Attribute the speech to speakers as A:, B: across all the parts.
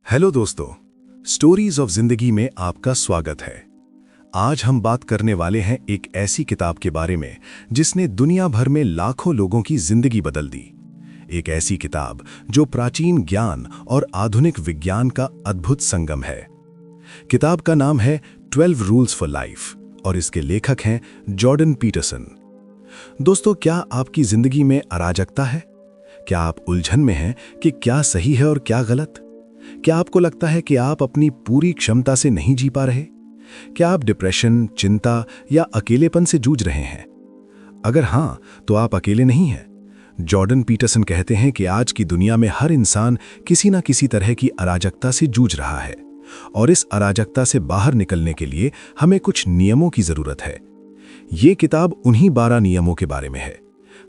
A: Hello दोस्तों, stories of जिंदगी में आपका स्वागत है। आज हम बात करने वाले हैं एक ऐसी किताब के बारे में जिसने दुनिया भर में लाखों लोगों की जिंदगी बदल दी। एक ऐसी किताब जो प्राचीन ज्ञान और आधुनिक विज्ञान का अद्भुत संगम है। किताब का नाम है 12 रूल्स फॉर लाइफ और इसके लेखक हैं जॉर्डन पीटरसन। दोस्तों, क्या आपकी जिंदगी में अराजकता है? क्या आप उलझन में हैं कि क्या सही है और क्या गलत? क्या आपको लगता है कि आप अपनी पूरी क्षमता से नहीं जी पा रहे? क्या आप डिप्रेशन, चिंता या अकेलेपन से जूझ रहे हैं? अगर हां, तो आप अकेले नहीं हैं। जॉर्डन पीटरसन कहते हैं कि आज की दुनिया में हर इंसान किसी न किसी तरह की अराजकता से जूझ रहा है और इस अराजकता से बाहर निकलने के लिए हमें कुछ नियमों की जरूरत है। ये किताब उन्हीं 12 नियमों के बारे में है।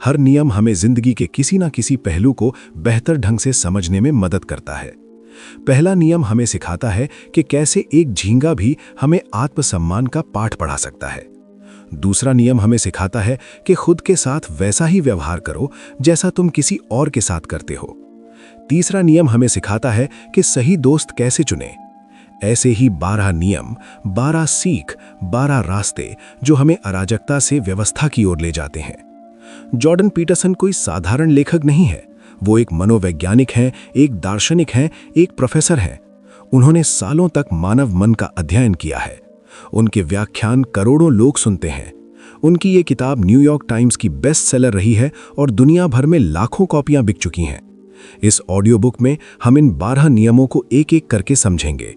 A: हर नियम हमें जिंदगी के किसी न किसी पहलू को बेहतर ढंग से समझने में मदद करता है। पहला नियम हमें सिखाता है कि कैसे एक झींगा भी हमें आत्मसम्मान का पाठ पढ़ा सकता है। दूसरा नियम हमें सिखाता है कि खुद के साथ वैसा ही व्यवहार करो जैसा तुम किसी और के साथ करते हो। तीसरा नियम हमें सिखाता है कि सही दोस्त कैसे चुनें। ऐसे ही 12 नियम, 12 सीख, 12 रास्ते जो हमें अराजकता से व्यवस्था की ओर ले जाते हैं। जॉर्डन पीटरसन कोई साधारण लेखक नहीं है। वो एक मनोवैज्ञानिक हैं, एक दार्शनिक हैं, एक प्रोफेसर हैं। उन्होंने सालों तक मानव मन का अध्ययन किया है। उनके व्याख्यान करोड़ों लोग सुनते हैं। उनकी ये किताब न्यूयॉर्क टाइम्स की बेस्ट सेलर रही है और दुनिया भर में लाखों कॉपियां बिक चुकी हैं। इस ऑडियो बुक में हम इन 12 नियमों को एक एक करके समझेंगे।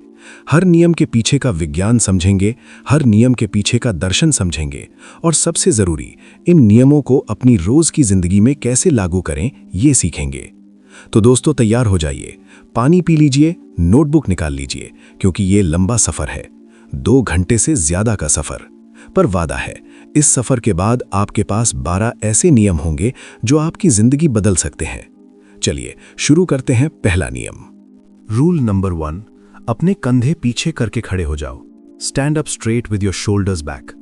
A: हर नियम के पीछे का विज्ञान समझेंगे, हर नियम के पीछे का दर्शन समझेंगे और सबसे जरूरी, इन नियमों को अपनी रोज की जिंदगी में कैसे लागू करें, ये सीखेंगे। तो दोस्तों, तैयार हो जाइए, पानी पी लीजिए, नोटबुक निकाल लीजिए, क्योंकि ये लंबा सफर है, 2 घंटे से ज्यादा का सफर। पर वादा है, इस सफर के बाद आपके पास 12 ऐसे नियम होंगे जो आपकी जिंदगी बदल सकते हैं। चलिए शुरू करते हैं। पहला नियम, रूल नंबर 1, अपने कंधे पीछे करके खड़े हो जाओ। Stand up straight with your shoulders back.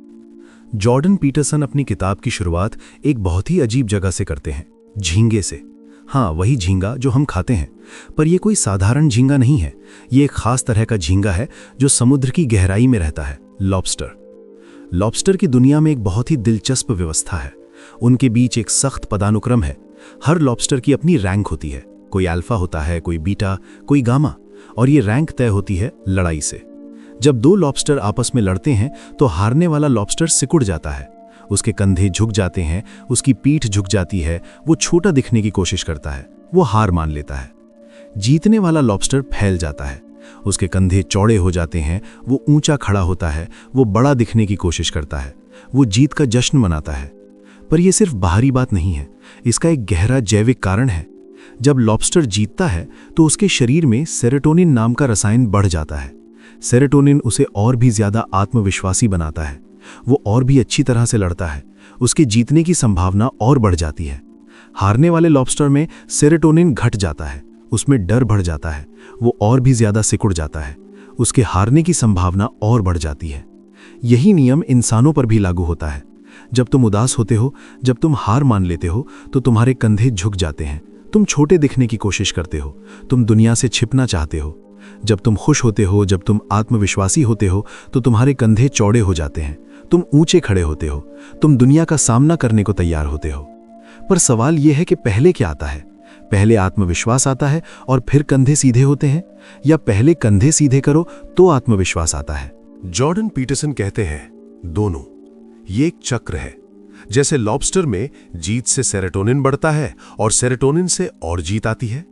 A: Jordan Peterson अपनी किताब की शुरुआत एक बहुत ही अजीब जगह से करते हैं, झींगे से। हाँ, वही झींगा जो हम खाते हैं, पर यह कोई साधारण झींगा नहीं है। यह एक खास तरह का झींगा है जो समुद्र की गहराई में रहता है, लॉबस्टर। लॉबस्टर की दुनिया में एक बहुत ही दिलचस्प व्यवस्था है। उनके बीच एक सख्त पदानुक्रम है। हर लॉबस्टर की अपनी रैंक होती है। कोई अल्फा होता है, कोई बीटा, कोई गामा, और ये रैंक तय होती है लड़ाई से। जब 2 लॉबस्टर आपस में लड़ते हैं तो हारने वाला लॉबस्टर सिकुड़ जाता है। उसके कंधे झुक जाते हैं, उसकी पीठ झुक जाती है, वो छोटा दिखने की कोशिश करता है, वो हार मान लेता है। जीतने वाला लॉबस्टर फैल जाता है, उसके कंधे चौड़े हो जाते हैं, वो ऊंचा खड़ा होता है, वो बड़ा दिखने की कोशिश करता है, वो जीत का जश्न मनाता है। पर यह सिर्फ बाहरी बात नहीं है, इसका एक गहरा जैविक कारण है। जब लॉबस्टर जीतता है तो उसके शरीर में सेरोटोनिन नाम का रसायन बढ़ जाता है। सेरोटोनिन उसे और भी ज्यादा आत्मविश्वासी बनाता है। वो और भी अच्छी तरह से लड़ता है। उसके जीतने की संभावना और बढ़ जाती है। हारने वाले लॉबस्टर में सेरोटोनिन घट जाता है, उसमें डर बढ़ जाता है, वो और भी ज्यादा सिकुड़ जाता है, उसके हारने की संभावना और बढ़ जाती है। यही नियम इंसानों पर भी लागू होता है। जब तुम उदास होते हो, जब तुम हार मान लेते हो, तो तुम्हारे कंधे झुक जाते हैं, तुम छोटे दिखने की कोशिश करते हो, तुम दुनिया से छिपना चाहते हो। जब तुम खुश होते हो, जब तुम आत्मविश्वासी होते हो, तो तुम्हारे कंधे चौड़े हो जाते हैं, तुम ऊंचे खड़े होते हो, तुम दुनिया का सामना करने को तैयार होते हो। पर सवाल यह है कि पहले क्या आता है? पहले आत्मविश्वास आता है और फिर कंधे सीधे होते हैं, या पहले कंधे सीधे करो तो आत्मविश्वास आता है?
B: जॉर्डन पीटरसन कहते हैं, दोनों। ये एक चक्र है। जैसे लॉबस्टर में जीत से सेरोटोनिन बढ़ता है और सेरोटोनिन से और जीत आती है,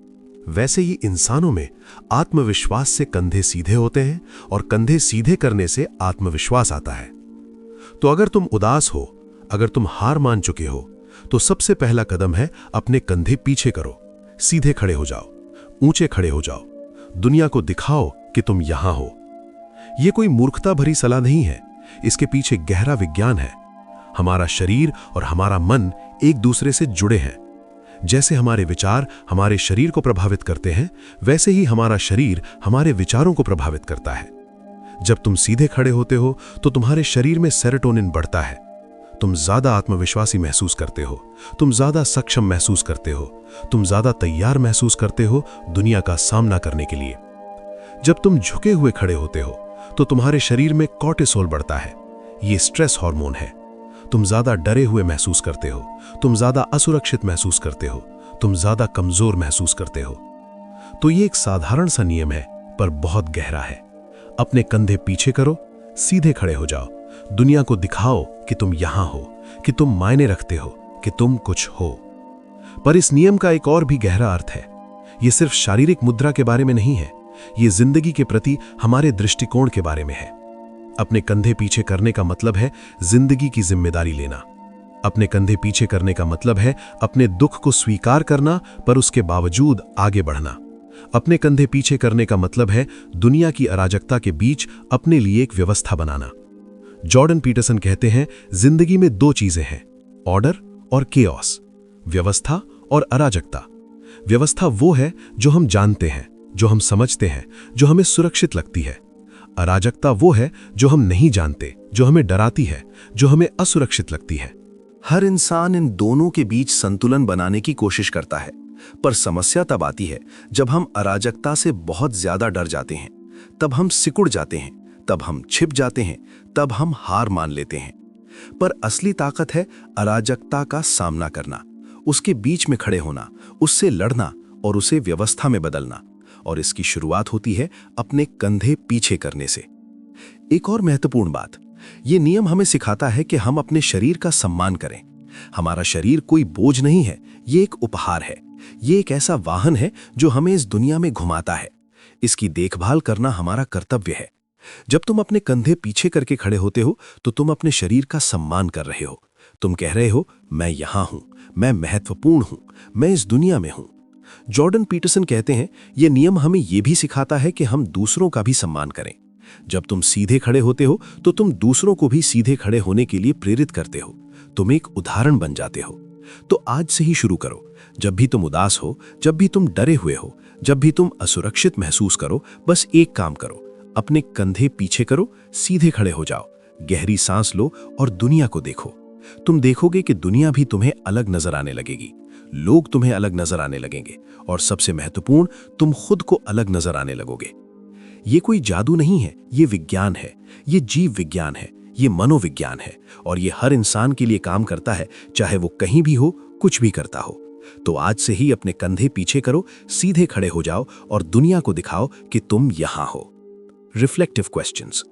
B: वैसे ही इंसानों में आत्मविश्वास से कंधे सीधे होते हैं और कंधे सीधे करने से आत्मविश्वास आता है। तो अगर तुम उदास हो, अगर तुम हार मान चुके हो, तो सबसे पहला कदम है अपने कंधे पीछे करो, सीधे खड़े हो जाओ, ऊंचे खड़े हो जाओ, दुनिया को दिखाओ कि तुम यहां हो। यह कोई मूर्खता भरी सलाह नहीं है, इसके पीछे गहरा विज्ञान है। हमारा शरीर और हमारा मन एक दूसरे से जुड़े हैं। जैसे हमारे विचार हमारे शरीर को प्रभावित करते हैं, वैसे ही हमारा शरीर हमारे विचारों को प्रभावित करता है। जब तुम सीधे खड़े होते हो तो तुम्हारे शरीर में सेरोटोनिन बढ़ता है। तुम ज्यादा आत्मविश्वासी महसूस करते हो, तुम ज्यादा सक्षम महसूस करते हो, तुम ज्यादा तैयार महसूस करते हो दुनिया का सामना करने के लिए। जब तुम झुके हुए खड़े होते हो तो तुम्हारे शरीर में कॉर्टिसोल बढ़ता है। ये स्ट्रेस हार्मोन है। तुम ज्यादा डरे हुए महसूस करते हो, तुम ज्यादा असुरक्षित महसूस करते हो, तुम ज्यादा कमजोर महसूस करते हो। तो ये एक साधारण सा नियम है, पर बहुत गहरा है। अपने कंधे पीछे करो, सीधे खड़े हो जाओ, दुनिया को दिखाओ कि तुम यहां हो, कि तुम मायने रखते हो, कि तुम कुछ हो। पर इस नियम का एक और भी गहरा अर्थ है। ये सिर्फ शारीरिक मुद्रा के बारे में नहीं है, ये जिंदगी के प्रति हमारे दृष्टिकोण के बारे में है। अपने कंधे पीछे करने का मतलब है जिंदगी की जिम्मेदारी लेना। अपने कंधे पीछे करने का मतलब है अपने दुख को स्वीकार करना, पर उसके बावजूद आगे बढ़ना। अपने कंधे पीछे करने का मतलब है दुनिया की अराजकता के बीच अपने लिए एक व्यवस्था बनाना। जॉर्डन पीटरसन कहते हैं, जिंदगी में दो चीजें हैं, ऑर्डर और केओस, व्यवस्था और अराजकता। व्यवस्था वो है जो हम जानते हैं, जो हम समझते हैं, जो हमें सुरक्षित लगती है। अराजकता वो है जो हम नहीं जानते, जो हमें डराती है, जो हमें असुरक्षित लगती है।
A: हर इंसान इन दोनों के बीच संतुलन बनाने की कोशिश करता है, पर समस्या तब आती है जब हम अराजकता से बहुत ज्यादा डर जाते हैं, तब हम सिकुड़ जाते हैं, तब हम छिप जाते हैं, तब हम हार मान लेते हैं। पर असली ताकत है अराजकता का सामना करना, उसके बीच में खड़े होना, उससे लड़ना और उसे व्यवस्था में बदलना। और इसकी शुरुआत होती है अपने कंधे पीछे करने से। एक और महत्वपूर्ण बात, ये नियम हमें सिखाता है कि हम अपने शरीर का सम्मान करें। हमारा शरीर कोई बोझ नहीं है, ये एक उपहार है। ये एक ऐसा वाहन है जो हमें इस दुनिया में घुमाता है। इसकी देखभाल करना हमारा कर्तव्य है। जब तुम अपने कंधे पीछे करके खड़े होते हो तो तुम अपने शरीर का सम्मान कर रहे हो। तुम कह रहे हो, मैं यहां हूं, मैं महत्वपूर्ण हूं, मैं इस दुनिया में हूं। जॉर्डन पीटरसन कहते हैं, यह नियम हमें यह भी सिखाता है कि हम दूसरों का भी सम्मान करें। जब तुम सीधे खड़े होते हो तो तुम दूसरों को भी सीधे खड़े होने के लिए प्रेरित करते हो। तुम एक उदाहरण बन जाते हो। तो आज से ही शुरू करो। जब भी तुम उदास हो, जब भी तुम डरे हुए हो, जब भी तुम असुरक्षित महसूस करो, बस एक काम करो, अपने कंधे पीछे करो, सीधे खड़े हो जाओ, गहरी सांस लो और दुनिया को देखो। तुम देखोगे कि दुनिया भी तुम्हें अलग नजर आने लगेगी, लोग तुम्हें अलग नजर आने लगेंगे, और सबसे महत्वपूर्ण, तुम खुद को अलग नजर आने लगोगे। ये कोई जादू नहीं है, ये विज्ञान है, ये जीव विज्ञान है, ये मनोविज्ञान है, और ये हर इंसान के लिए काम करता है, चाहे वो कहीं भी हो, कुछ भी करता हो। तो आज से ही अपने कंधे पीछे करो, सीधे खड़े हो जाओ और दुनिया को दिखाओ कि तुम यहां हो। Reflective questions.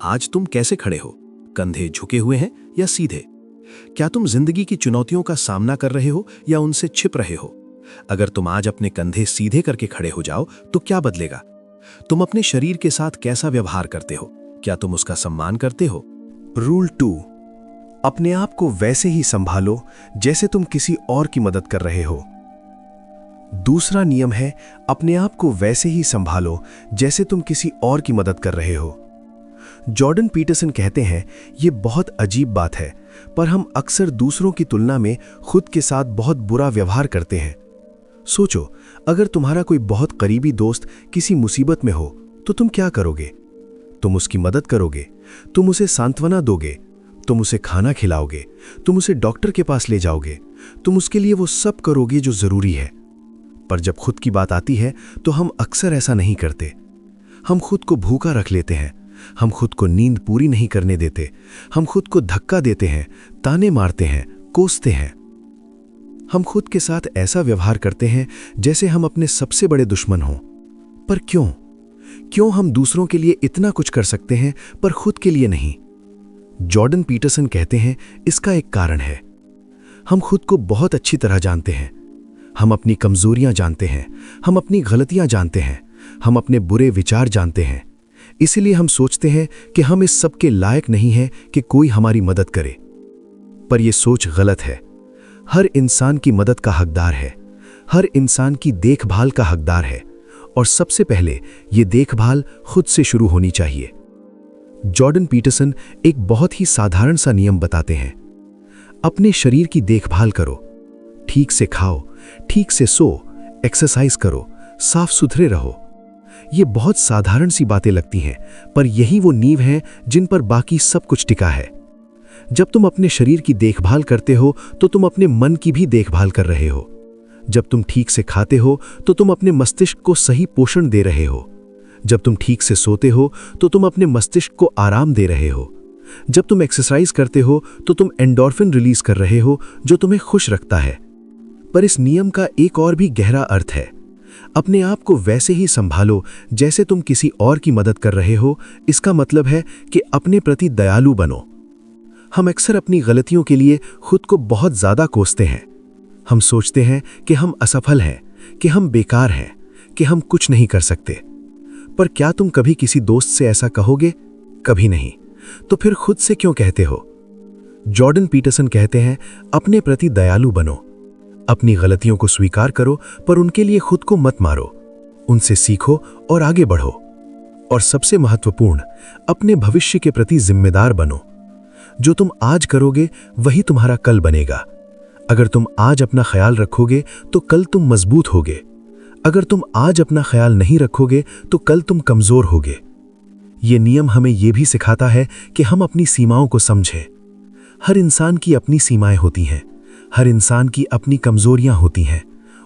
A: आज तुम कैसे खड़े हो? कंधे झुके हुए हैं या सीधे? क्या तुम जिंदगी की चुनौतियों का सामना कर रहे हो या उनसे छिप रहे हो? अगर तुम आज अपने कंधे सीधे करके खड़े हो जाओ तो क्या बदलेगा? तुम अपने शरीर के साथ कैसा व्यवहार करते हो? क्या तुम उसका सम्मान करते हो? रूल 2, अपने आप को वैसे ही संभालो जैसे तुम किसी और की मदद कर रहे हो। दूसरा नियम है, अपने आप को वैसे ही संभालो जैसे तुम किसी और की मदद कर रहे हो। जॉर्डन पीटरसन कहते हैं, यह बहुत अजीब बात है, पर हम अक्सर दूसरों की तुलना में खुद के साथ बहुत बुरा व्यवहार करते हैं। सोचो, अगर तुम्हारा कोई बहुत करीबी दोस्त किसी मुसीबत में हो तो तुम क्या करोगे? तुम उसकी मदद करोगे, तुम उसे सांत्वना दोगे, तुम उसे खाना खिलाओगे, तुम उसे डॉक्टर के पास ले जाओगे, तुम उसके लिए वो सब करोगे जो जरूरी है। पर जब खुद की बात आती है तो हम अक्सर ऐसा नहीं करते। हम खुद को भूखा रख लेते हैं, हम खुद को नींद पूरी नहीं करने देते, हम खुद को धक्का देते हैं, ताने मारते हैं, कोसते हैं। हम खुद के साथ ऐसा व्यवहार करते हैं जैसे हम अपने सबसे बड़े दुश्मन हों। पर क्यों? क्यों हम दूसरों के लिए इतना कुछ कर सकते हैं पर खुद के लिए नहीं? जॉर्डन पीटरसन कहते हैं, इसका एक कारण है। हम खुद को बहुत अच्छी तरह जानते हैं। हम अपनी कमजोरियां जानते हैं, हम अपनी गलतियां जानते हैं, हम अपने बुरे विचार जानते हैं। इसीलिए हम सोचते हैं कि हम इस सब के लायक नहीं हैं कि कोई हमारी मदद करे। पर यह सोच गलत है। हर इंसान की मदद का हकदार है, हर इंसान की देखभाल का हकदार है, और सबसे पहले यह देखभाल खुद से शुरू होनी चाहिए। जॉर्डन पीटरसन एक बहुत ही साधारण सा नियम बताते हैं। अपने शरीर की देखभाल करो, ठीक से खाओ, ठीक से सो, एक्सरसाइज करो, साफ सुथरे रहो। ये बहुत साधारण सी बातें लगती हैं, पर यही वो नींव हैं जिन पर बाकी सब कुछ टिका है। जब तुम अपने शरीर की देखभाल करते हो तो तुम अपने मन की भी देखभाल कर रहे हो। जब तुम ठीक से खाते हो तो तुम अपने मस्तिष्क को सही पोषण दे रहे हो।
C: जब तुम ठीक से सोते हो तो तुम अपने मस्तिष्क को आराम दे रहे हो। जब तुम एक्सरसाइज करते हो तो तुम एंडोर्फिन रिलीज कर रहे हो, जो तुम्हें खुश रखता है। पर इस नियम का एक और भी गहरा अर्थ है। अपने आप को वैसे ही संभालो जैसे तुम किसी और की मदद कर रहे हो। इसका मतलब है कि अपने प्रति दयालु बनो। हम अक्सर अपनी गलतियों के लिए खुद को बहुत ज्यादा कोसते हैं। हम सोचते हैं कि हम असफल हैं, कि हम बेकार हैं, कि हम कुछ नहीं कर सकते। पर क्या तुम कभी किसी दोस्त से ऐसा कहोगे? कभी नहीं। तो फिर खुद से क्यों कहते हो? जॉर्डन पीटरसन कहते हैं, अपने प्रति दयालु बनो। अपनी गलतियों को स्वीकार करो, पर उनके लिए खुद को मत मारो। उनसे सीखो और आगे बढ़ो। और सबसे महत्वपूर्ण, अपने भविष्य के प्रति जिम्मेदार बनो। जो तुम आज करोगे वही तुम्हारा कल बनेगा। अगर तुम आज अपना ख्याल रखोगे तो कल तुम मजबूत होगे। अगर तुम आज अपना ख्याल नहीं रखोगे तो कल तुम कमजोर होगे। ये नियम हमें यह भी सिखाता है कि हम अपनी सीमाओं को समझें। हर इंसान की अपनी सीमाएं होती हैं। हर इंसान की अपनी कमजोरियां होती हैं।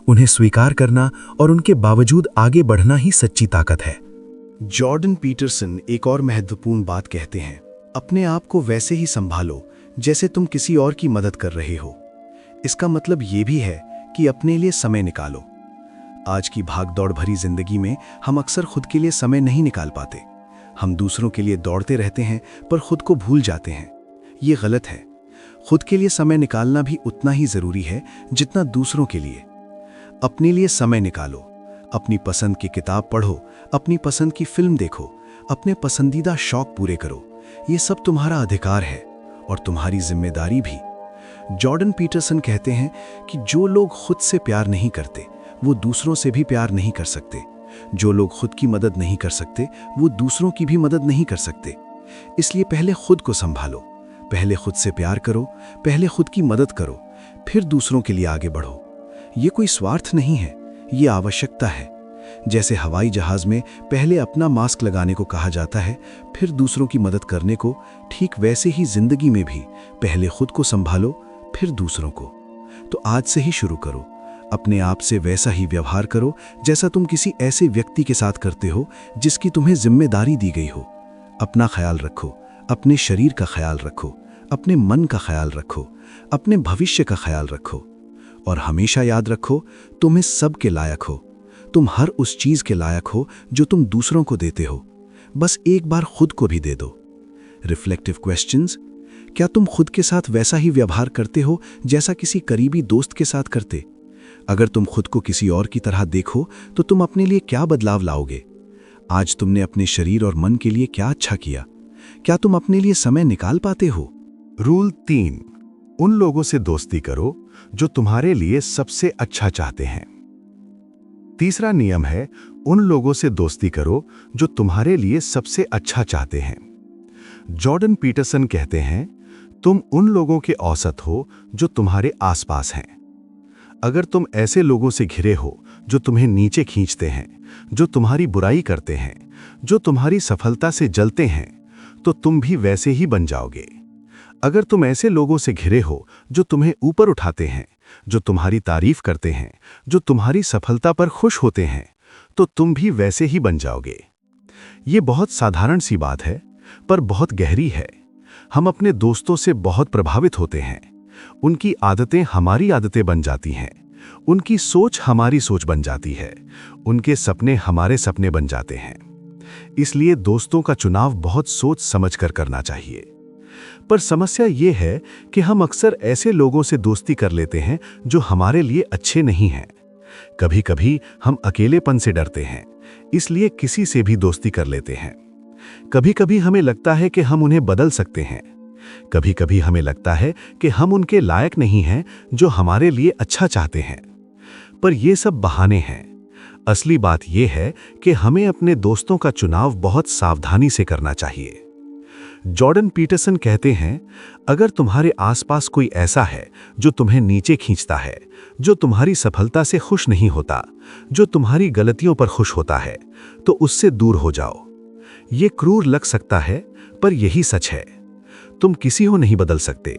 C: उन्हें स्वीकार करना और उनके बावजूद आगे बढ़ना ही सच्ची ताकत है।
A: जॉर्डन पीटरसन एक और महत्वपूर्ण बात कहते हैं, अपने आप को वैसे ही संभालो जैसे तुम किसी और की मदद कर रहे हो। इसका मतलब ये भी है कि अपने लिए समय निकालो। आज की भागदौड़ भरी जिंदगी में हम अक्सर खुद के लिए समय नहीं निकाल पाते। हम दूसरों के लिए दौड़ते रहते हैं पर खुद को भूल जाते हैं। ये गलत है। खुद के लिए समय निकालना भी उतना ही जरूरी है जितना दूसरों के लिए। अपने लिए समय निकालो। अपनी पसंद की किताब पढ़ो, अपनी पसंद की फिल्म देखो, अपने पसंदीदा शौक पूरे करो। ये सब तुम्हारा अधिकार है और तुम्हारी जिम्मेदारी भी। जॉर्डन पीटरसन कहते हैं कि जो लोग खुद से प्यार नहीं करते वो दूसरों से भी प्यार नहीं कर सकते। जो लोग खुद की मदद नहीं कर सकते वो दूसरों की भी मदद नहीं कर सकते। इसलिए पहले खुद को संभालो, पहले खुद से प्यार करो, पहले खुद की मदद करो, फिर दूसरों के लिए आगे बढ़ो। ये कोई स्वार्थ नहीं है, ये आवश्यकता है। जैसे हवाई जहाज में पहले अपना मास्क लगाने को कहा जाता है, फिर दूसरों की मदद करने को, ठीक वैसे ही जिंदगी में भी पहले खुद को संभालो, फिर दूसरों को। तो आज से ही शुरू करो। अपने आप से वैसा ही व्यवहार करो जैसा तुम किसी ऐसे व्यक्ति के साथ करते हो जिसकी तुम्हें जिम्मेदारी दी गई हो। अपना ख्याल रखो, अपने शरीर का ख्याल रखो, अपने मन का ख्याल रखो, अपने भविष्य का ख्याल रखो। और हमेशा याद रखो, तुम इस सब के लायक हो। तुम हर उस चीज के लायक हो जो तुम दूसरों को देते हो। बस एक बार खुद को भी दे दो। Reflective questions. क्या तुम खुद के साथ वैसा ही व्यवहार करते हो जैसा किसी करीबी दोस्त के साथ करते? अगर तुम खुद को किसी और की तरह देखो तो तुम अपने लिए क्या बदलाव लाओगे? आज तुमने अपने शरीर और मन के लिए क्या अच्छा किया? क्या तुम अपने लिए समय निकाल पाते हो?
B: रूल 3, उन लोगों से दोस्ती करो जो तुम्हारे लिए सबसे अच्छा चाहते हैं। तीसरा नियम है, उन लोगों से दोस्ती करो जो तुम्हारे लिए सबसे अच्छा चाहते हैं। जॉर्डन पीटरसन कहते हैं, तुम उन लोगों के औसत हो जो तुम्हारे आसपास हैं। अगर तुम ऐसे लोगों से घिरे हो जो तुम्हें नीचे खींचते हैं, जो तुम्हारी बुराई करते हैं, जो तुम्हारी सफलता से जलते हैं, तो तुम भी वैसे ही बन जाओगे। अगर तुम ऐसे लोगों से घिरे हो जो तुम्हें ऊपर उठाते हैं, जो तुम्हारी तारीफ करते हैं, जो तुम्हारी सफलता पर खुश होते हैं, तो तुम भी वैसे ही बन जाओगे। ये बहुत साधारण सी बात है, पर बहुत गहरी है। हम अपने दोस्तों से बहुत प्रभावित होते हैं। उनकी आदतें हमारी आदतें बन जाती हैं। उनकी सोच हमारी सोच बन जाती है। उनके सपने हमारे सपने बन जाते हैं। इसलिए दोस्तों का चुनाव बहुत सोच समझ कर करना चाहिए। पर समस्या ये है कि हम अक्सर ऐसे लोगों से दोस्ती कर लेते हैं जो हमारे लिए अच्छे नहीं हैं। कभी कभी हम अकेलेपन से डरते हैं, इसलिए किसी से भी दोस्ती कर लेते हैं। कभी कभी हमें लगता है कि हम उन्हें बदल सकते हैं। कभी कभी हमें लगता है कि हम उनके लायक नहीं हैं जो हमारे लिए अच्छा चाहते हैं। पर ये सब बहाने हैं। असली बात यह है कि हमें अपने दोस्तों का चुनाव बहुत सावधानी से करना चाहिए। जॉर्डन पीटरसन कहते हैं, अगर तुम्हारे आसपास कोई ऐसा है जो तुम्हें नीचे खींचता है, जो तुम्हारी सफलता से खुश नहीं होता, जो तुम्हारी गलतियों पर खुश होता है, तो उससे दूर हो जाओ। ये क्रूर लग सकता है, पर यही सच है। तुम किसी को नहीं बदल सकते,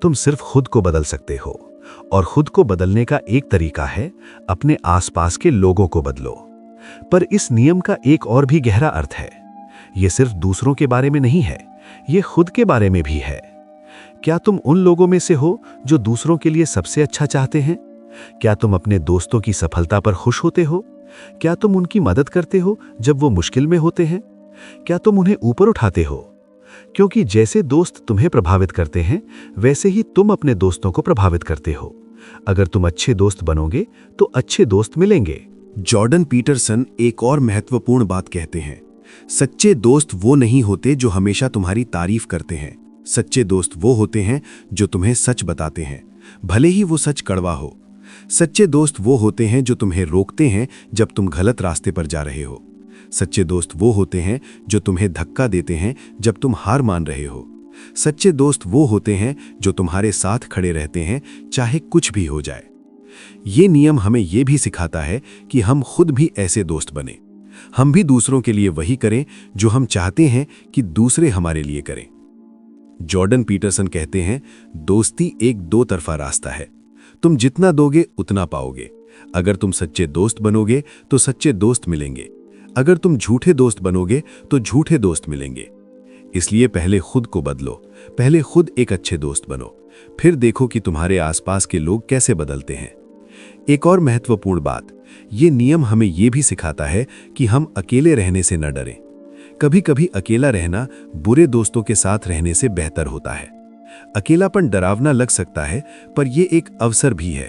B: तुम सिर्फ खुद को बदल सकते हो। और खुद को बदलने का एक तरीका है, अपने आसपास के लोगों को बदलो।
C: पर इस नियम का एक और भी गहरा अर्थ है। ये सिर्फ दूसरों के बारे में नहीं है, ये खुद के बारे में भी है। क्या तुम उन लोगों में से हो जो दूसरों के लिए सबसे अच्छा चाहते हैं? क्या तुम अपने दोस्तों की सफलता पर खुश होते हो? क्या तुम उनकी मदद करते हो जब वो मुश्किल में होते हैं? क्या तुम उन्हें ऊपर उठाते हो? क्योंकि जैसे दोस्त तुम्हें प्रभावित करते हैं, वैसे ही तुम अपने दोस्तों को प्रभावित करते हो। अगर तुम अच्छे दोस्त बनोगे तो अच्छे दोस्त मिलेंगे।
A: जॉर्डन पीटरसन एक और महत्वपूर्ण बात कहते हैं, सच्चे दोस्त वो नहीं होते जो हमेशा तुम्हारी तारीफ करते हैं। सच्चे दोस्त वो होते हैं जो तुम्हें सच बताते हैं, भले ही वो सच कड़वा हो। सच्चे दोस्त वो होते हैं जो तुम्हें रोकते हैं जब तुम गलत रास्ते पर जा रहे हो। सच्चे दोस्त वो होते हैं जो तुम्हें धक्का देते हैं जब तुम हार मान रहे हो। सच्चे दोस्त वो होते हैं जो तुम्हारे साथ खड़े रहते हैं चाहे कुछ भी हो जाए। ये नियम हमें ये भी सिखाता है कि हम खुद भी ऐसे दोस्त बने। हम भी दूसरों के लिए वही करें जो हम चाहते हैं कि दूसरे हमारे लिए करें। जॉर्डन पीटरसन कहते हैं, दोस्ती एक दो तरफा रास्ता है। तुम जितना दोगे उतना पाओगे। अगर तुम सच्चे दोस्त बनोगे तो सच्चे दोस्त मिलेंगे। अगर तुम झूठे दोस्त बनोगे तो झूठे दोस्त मिलेंगे। इसलिए पहले खुद को बदलो, पहले खुद एक अच्छे दोस्त बनो, फिर देखो कि तुम्हारे आसपास के लोग कैसे बदलते हैं। एक और महत्वपूर्ण बात, ये नियम हमें ये भी सिखाता है कि हम अकेले रहने से न डरें। कभी कभी अकेला रहना बुरे दोस्तों के साथ रहने से बेहतर होता है। अकेलापन डरावना लग सकता है, पर यह एक अवसर भी है।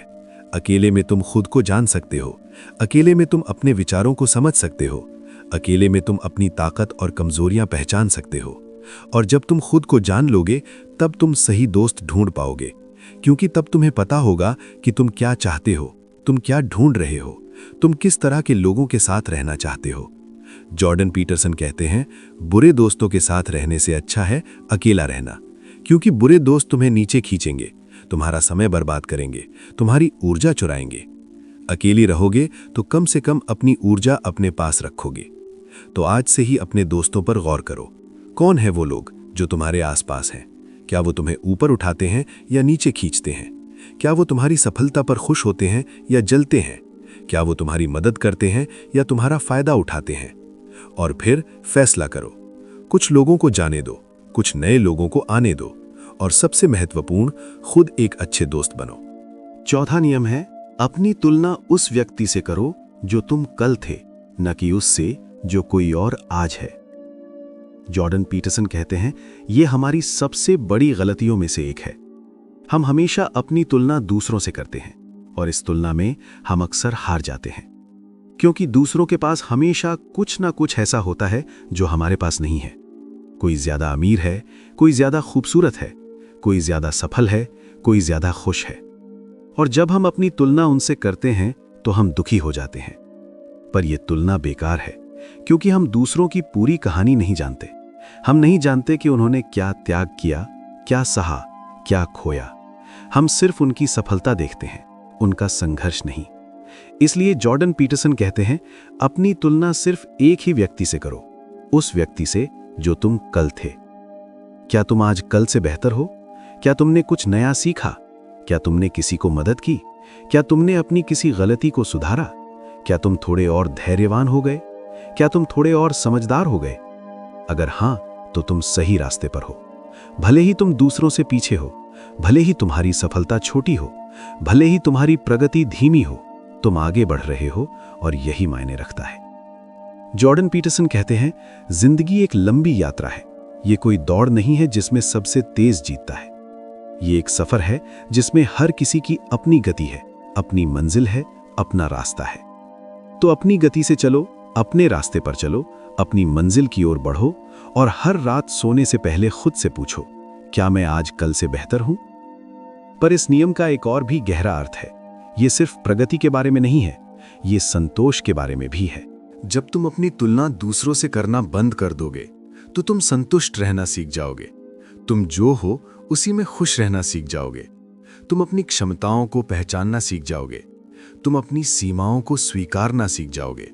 A: अकेले में तुम खुद को जान सकते हो, अकेले में तुम अपने विचारों को समझ सकते हो, अकेले में तुम अपनी ताकत और कमजोरियां पहचान सकते हो। और जब तुम खुद को जान लोगे तब तुम सही दोस्त ढूंढ पाओगे, क्योंकि तब तुम्हें पता होगा कि तुम क्या चाहते हो, तुम क्या ढूंढ रहे हो, तुम किस तरह के लोगों के साथ रहना चाहते हो। जॉर्डन पीटरसन कहते हैं, बुरे दोस्तों के साथ रहने से अच्छा है अकेला रहना, क्योंकि बुरे दोस्त तुम्हें नीचे खींचेंगे, तुम्हारा समय बर्बाद करेंगे, तुम्हारी ऊर्जा चुराएंगे। अकेली रहोगे तो कम से कम अपनी ऊर्जा अपने पास रखोगे। तो आज से ही अपने दोस्तों पर गौर करो। कौन है वो लोग जो तुम्हारे आसपास हैं? क्या वो तुम्हें ऊपर उठाते हैं या नीचे खींचते हैं? क्या वो तुम्हारी सफलता पर खुश होते हैं या जलते हैं? क्या वो तुम्हारी मदद करते हैं या तुम्हारा फायदा उठाते हैं? और फिर फैसला करो। कुछ लोगों को जाने दो, कुछ नए लोगों को आने दो, और सबसे महत्वपूर्ण, खुद एक अच्छे दोस्त बनो।
C: चौथा नियम है, अपनी तुलना उस व्यक्ति से करो जो तुम कल थे, न कि उससे जो कोई और आज है। जॉर्डन पीटरसन कहते हैं, यह हमारी सबसे बड़ी गलतियों में से एक है। हम हमेशा अपनी तुलना दूसरों से करते हैं और इस तुलना में हम अक्सर हार जाते हैं, क्योंकि दूसरों के पास हमेशा कुछ ना कुछ ऐसा होता है जो हमारे पास नहीं है। कोई ज्यादा अमीर है, कोई ज्यादा खूबसूरत है, कोई ज्यादा सफल है, कोई ज्यादा खुश है। और जब हम अपनी तुलना उनसे करते हैं तो हम दुखी हो जाते हैं। पर यह तुलना बेकार है, क्योंकि हम दूसरों की पूरी कहानी नहीं जानते। हम नहीं जानते कि उन्होंने क्या त्याग किया, क्या सहा, क्या खोया। हम सिर्फ उनकी सफलता देखते हैं, उनका संघर्ष नहीं। इसलिए जॉर्डन पीटरसन कहते हैं, अपनी तुलना सिर्फ एक ही व्यक्ति से करो, उस व्यक्ति से जो तुम कल थे। क्या तुम आज कल से बेहतर हो? क्या तुमने कुछ नया सीखा? क्या तुमने किसी को मदद की? क्या तुमने अपनी किसी गलती को सुधारा? क्या तुम थोड़े और धैर्यवान हो गए? क्या तुम थोड़े और समझदार हो गए? अगर हां, तो तुम सही रास्ते पर हो। भले ही तुम दूसरों से पीछे हो, भले ही तुम्हारी सफलता छोटी हो, भले ही तुम्हारी प्रगति धीमी हो, तुम आगे बढ़ रहे हो और यही मायने रखता है। जॉर्डन पीटरसन कहते हैं, जिंदगी एक लंबी यात्रा है। ये कोई दौड़ नहीं है जिसमें सबसे तेज जीतता है। ये एक सफर है जिसमें हर किसी की अपनी गति है, अपनी मंजिल है, अपना रास्ता है। तो अपनी गति से चलो, अपने रास्ते पर चलो, अपनी मंजिल की ओर बढ़ो और हर रात सोने से पहले खुद से पूछो, क्या मैं आज कल से बेहतर हूं? पर इस नियम का एक और भी गहरा अर्थ है। ये सिर्फ प्रगति के बारे में नहीं है, ये संतोष के बारे में भी है।
A: जब तुम अपनी तुलना दूसरों से करना बंद कर दोगे तो तुम संतुष्ट रहना सीख जाओगे। तुम जो हो उसी में खुश रहना सीख जाओगे। तुम अपनी क्षमताओं को पहचानना सीख जाओगे। तुम अपनी सीमाओं को स्वीकारना सीख जाओगे।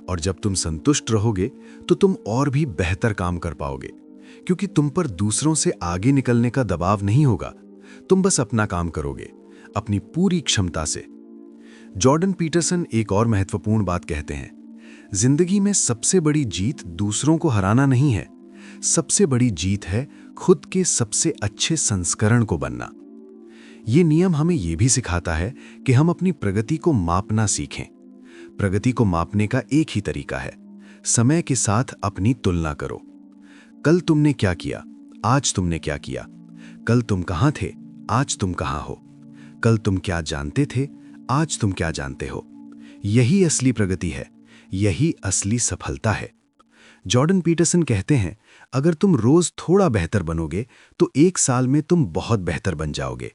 A: और जब तुम संतुष्ट रहोगे तो तुम और भी बेहतर काम कर पाओगे, क्योंकि तुम पर दूसरों से आगे निकलने का दबाव नहीं होगा। तुम बस अपना काम करोगे, अपनी पूरी क्षमता से। जॉर्डन पीटरसन एक और महत्वपूर्ण बात कहते हैं, जिंदगी में सबसे बड़ी जीत दूसरों को हराना नहीं है, सबसे बड़ी जीत है खुद के सबसे अच्छे संस्करण को बनना। ये नियम हमें यह भी सिखाता है कि हम अपनी प्रगति को मापना सीखें। प्रगति को मापने का एक ही तरीका है, समय के साथ अपनी तुलना करो। कल तुमने क्या किया, आज तुमने क्या किया। कल तुम कहां थे, आज तुम कहां हो। कल तुम क्या जानते थे, आज तुम क्या जानते हो। यही असली प्रगति है, यही असली सफलता है। जॉर्डन पीटरसन कहते हैं, अगर तुम रोज थोड़ा बेहतर बनोगे तो 1 साल में तुम बहुत बेहतर बन जाओगे,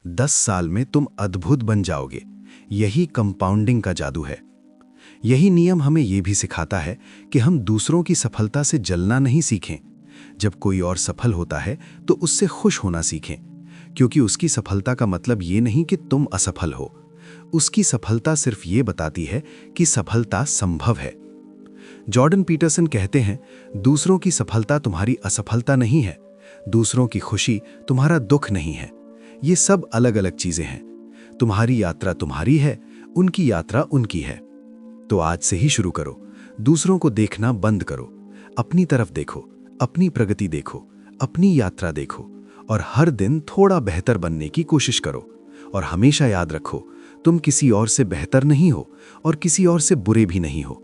A: 10 साल में तुम अद्भुत बन जाओगे। यही कंपाउंडिंग का जादू है। यही नियम हमें यह भी सिखाता है कि हम दूसरों की सफलता से जलना नहीं सीखें। जब कोई और सफल होता है तो उससे खुश होना सीखें, क्योंकि उसकी सफलता का मतलब ये नहीं कि तुम असफल हो। उसकी सफलता सिर्फ ये बताती है कि सफलता संभव है। जॉर्डन पीटरसन कहते हैं, दूसरों की सफलता तुम्हारी असफलता नहीं है, दूसरों की खुशी तुम्हारा दुख नहीं है। ये सब अलग अलग चीजें हैं। तुम्हारी यात्रा तुम्हारी है, उनकी यात्रा उनकी है। तो आज से ही शुरू करो, दूसरों को देखना बंद करो, अपनी तरफ देखो, अपनी प्रगति देखो, अपनी यात्रा देखो और हर दिन थोड़ा बेहतर बनने की कोशिश करो। और हमेशा याद रखो, तुम किसी और से बेहतर नहीं हो और किसी और से बुरे भी नहीं हो।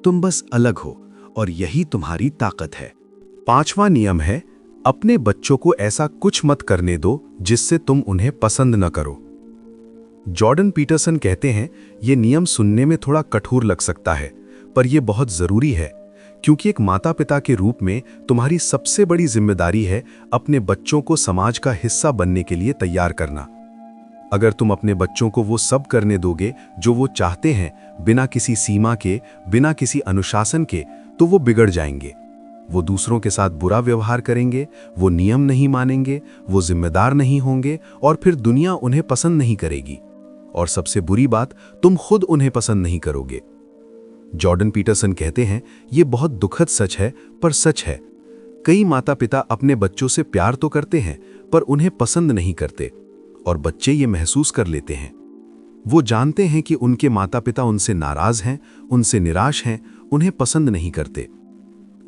A: तुम बस अलग हो और यही तुम्हारी ताकत है।
B: 5वां नियम है, अपने बच्चों को ऐसा कुछ मत करने दो जिससे तुम उन्हें पसंद न करो। जॉर्डन पीटरसन कहते हैं, ये नियम सुनने में थोड़ा कठोर लग सकता है, पर यह बहुत जरूरी है, क्योंकि एक माता पिता के रूप में तुम्हारी सबसे बड़ी जिम्मेदारी है अपने बच्चों को समाज का हिस्सा बनने के लिए तैयार करना। अगर तुम अपने बच्चों को वो सब करने दोगे जो वो चाहते हैं, बिना किसी सीमा के, बिना किसी अनुशासन के, तो वो बिगड़ जाएंगे। वो दूसरों के साथ बुरा व्यवहार करेंगे, वो नियम नहीं मानेंगे, वो जिम्मेदार नहीं होंगे और फिर दुनिया उन्हें पसंद नहीं करेगी। और सबसे बुरी बात, तुम खुद उन्हें पसंद नहीं करोगे। जॉर्डन पीटरसन कहते हैं, ये बहुत दुखद सच है, पर सच है। कई माता पिता अपने बच्चों से प्यार तो करते हैं, पर उन्हें पसंद नहीं करते और बच्चे ये महसूस कर लेते हैं। वो जानते हैं कि उनके माता पिता उनसे नाराज हैं, उनसे निराश हैं, उन्हें पसंद नहीं करते।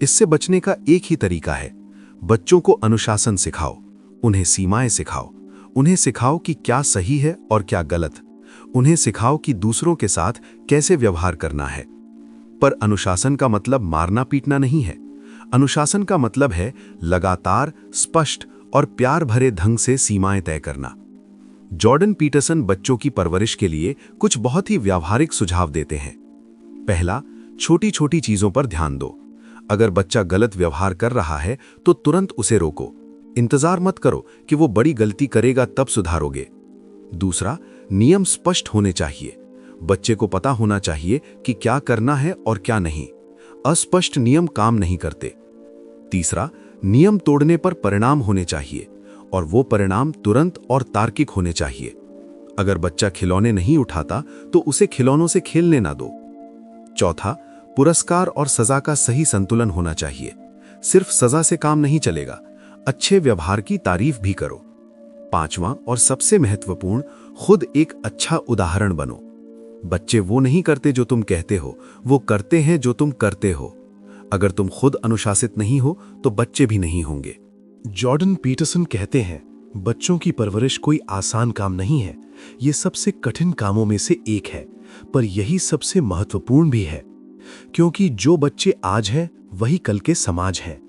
B: इससे बचने का एक ही तरीका है, बच्चों को अनुशासन सिखाओ, उन्हें सीमाएं सिखाओ, उन्हें सिखाओ कि क्या सही है और क्या गलत, उन्हें सिखाओ कि दूसरों के साथ कैसे व्यवहार करना है। पर अनुशासन का मतलब मारना पीटना नहीं है। अनुशासन का मतलब है लगातार, स्पष्ट और प्यार भरे ढंग से सीमाएं तय करना। जॉर्डन पीटरसन बच्चों की परवरिश के लिए कुछ बहुत ही व्यावहारिक सुझाव देते हैं। पहला, छोटी छोटी चीजों पर ध्यान दो। अगर बच्चा गलत व्यवहार कर रहा है तो तुरंत उसे रोको। इंतजार मत करो कि वो बड़ी गलती करेगा तब सुधारोगे। दूसरा, नियम स्पष्ट होने चाहिए। बच्चे को पता होना चाहिए कि क्या करना है और क्या नहीं। अस्पष्ट नियम काम नहीं करते। तीसरा, नियम तोड़ने पर परिणाम होने चाहिए और वो परिणाम तुरंत और तार्किक होने चाहिए। अगर बच्चा खिलौने नहीं उठाता तो उसे खिलौनों से खेलने ना दो। चौथा, पुरस्कार और सजा का सही संतुलन होना चाहिए। सिर्फ सजा से काम नहीं चलेगा, अच्छे व्यवहार की तारीफ भी करो। पांचवां और सबसे महत्वपूर्ण, खुद एक अच्छा उदाहरण बनो। बच्चे वो नहीं करते जो तुम कहते हो, वो करते हैं जो तुम करते हो। अगर तुम खुद अनुशासित नहीं हो तो बच्चे भी नहीं होंगे।
C: जॉर्डन पीटरसन कहते हैं, बच्चों की परवरिश कोई आसान काम नहीं है। ये सबसे कठिन कामों में से एक है, पर यही सबसे महत्वपूर्ण भी है, क्योंकि जो बच्चे आज हैं वही कल के समाज हैं।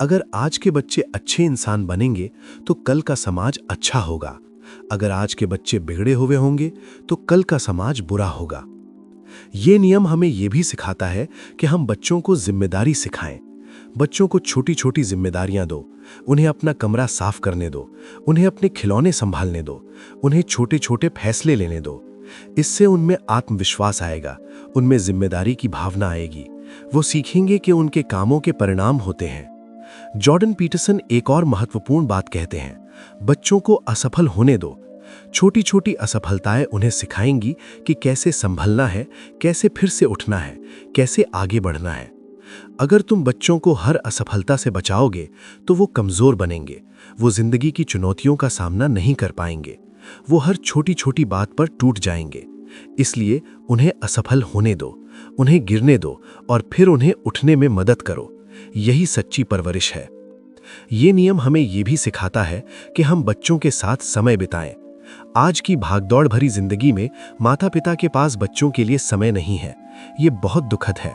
C: अगर आज के बच्चे अच्छे इंसान बनेंगे तो कल का समाज अच्छा होगा। अगर आज के बच्चे बिगड़े हुए होंगे तो कल का समाज बुरा होगा। ये नियम हमें यह भी सिखाता है कि हम बच्चों को जिम्मेदारी सिखाएं। बच्चों को छोटी छोटी जिम्मेदारियां दो, उन्हें अपना कमरा साफ करने दो, उन्हें अपने खिलौने संभालने दो, उन्हें छोटे छोटे फैसले लेने दो। इससे उनमें आत्मविश्वास आएगा, उनमें जिम्मेदारी की भावना आएगी। वो सीखेंगे कि उनके कामों के परिणाम होते हैं। जॉर्डन पीटरसन एक और महत्वपूर्ण बात कहते हैं, बच्चों को असफल होने दो। छोटी छोटी असफलताएं उन्हें सिखाएंगी कि कैसे संभलना है, कैसे फिर से उठना है, कैसे आगे बढ़ना है। अगर तुम बच्चों को हर असफलता से बचाओगे तो वो कमजोर बनेंगे, वो जिंदगी की चुनौतियों का सामना नहीं कर पाएंगे, वो हर छोटी छोटी बात पर टूट जाएंगे। इसलिए उन्हें असफल होने दो, उन्हें गिरने दो और फिर उन्हें उठने में मदद करो। यही सच्ची परवरिश है। ये नियम हमें ये भी सिखाता है कि हम बच्चों के साथ समय बिताएं। आज की भागदौड़ भरी जिंदगी में माता पिता के पास बच्चों के लिए समय नहीं है। ये बहुत दुखद है।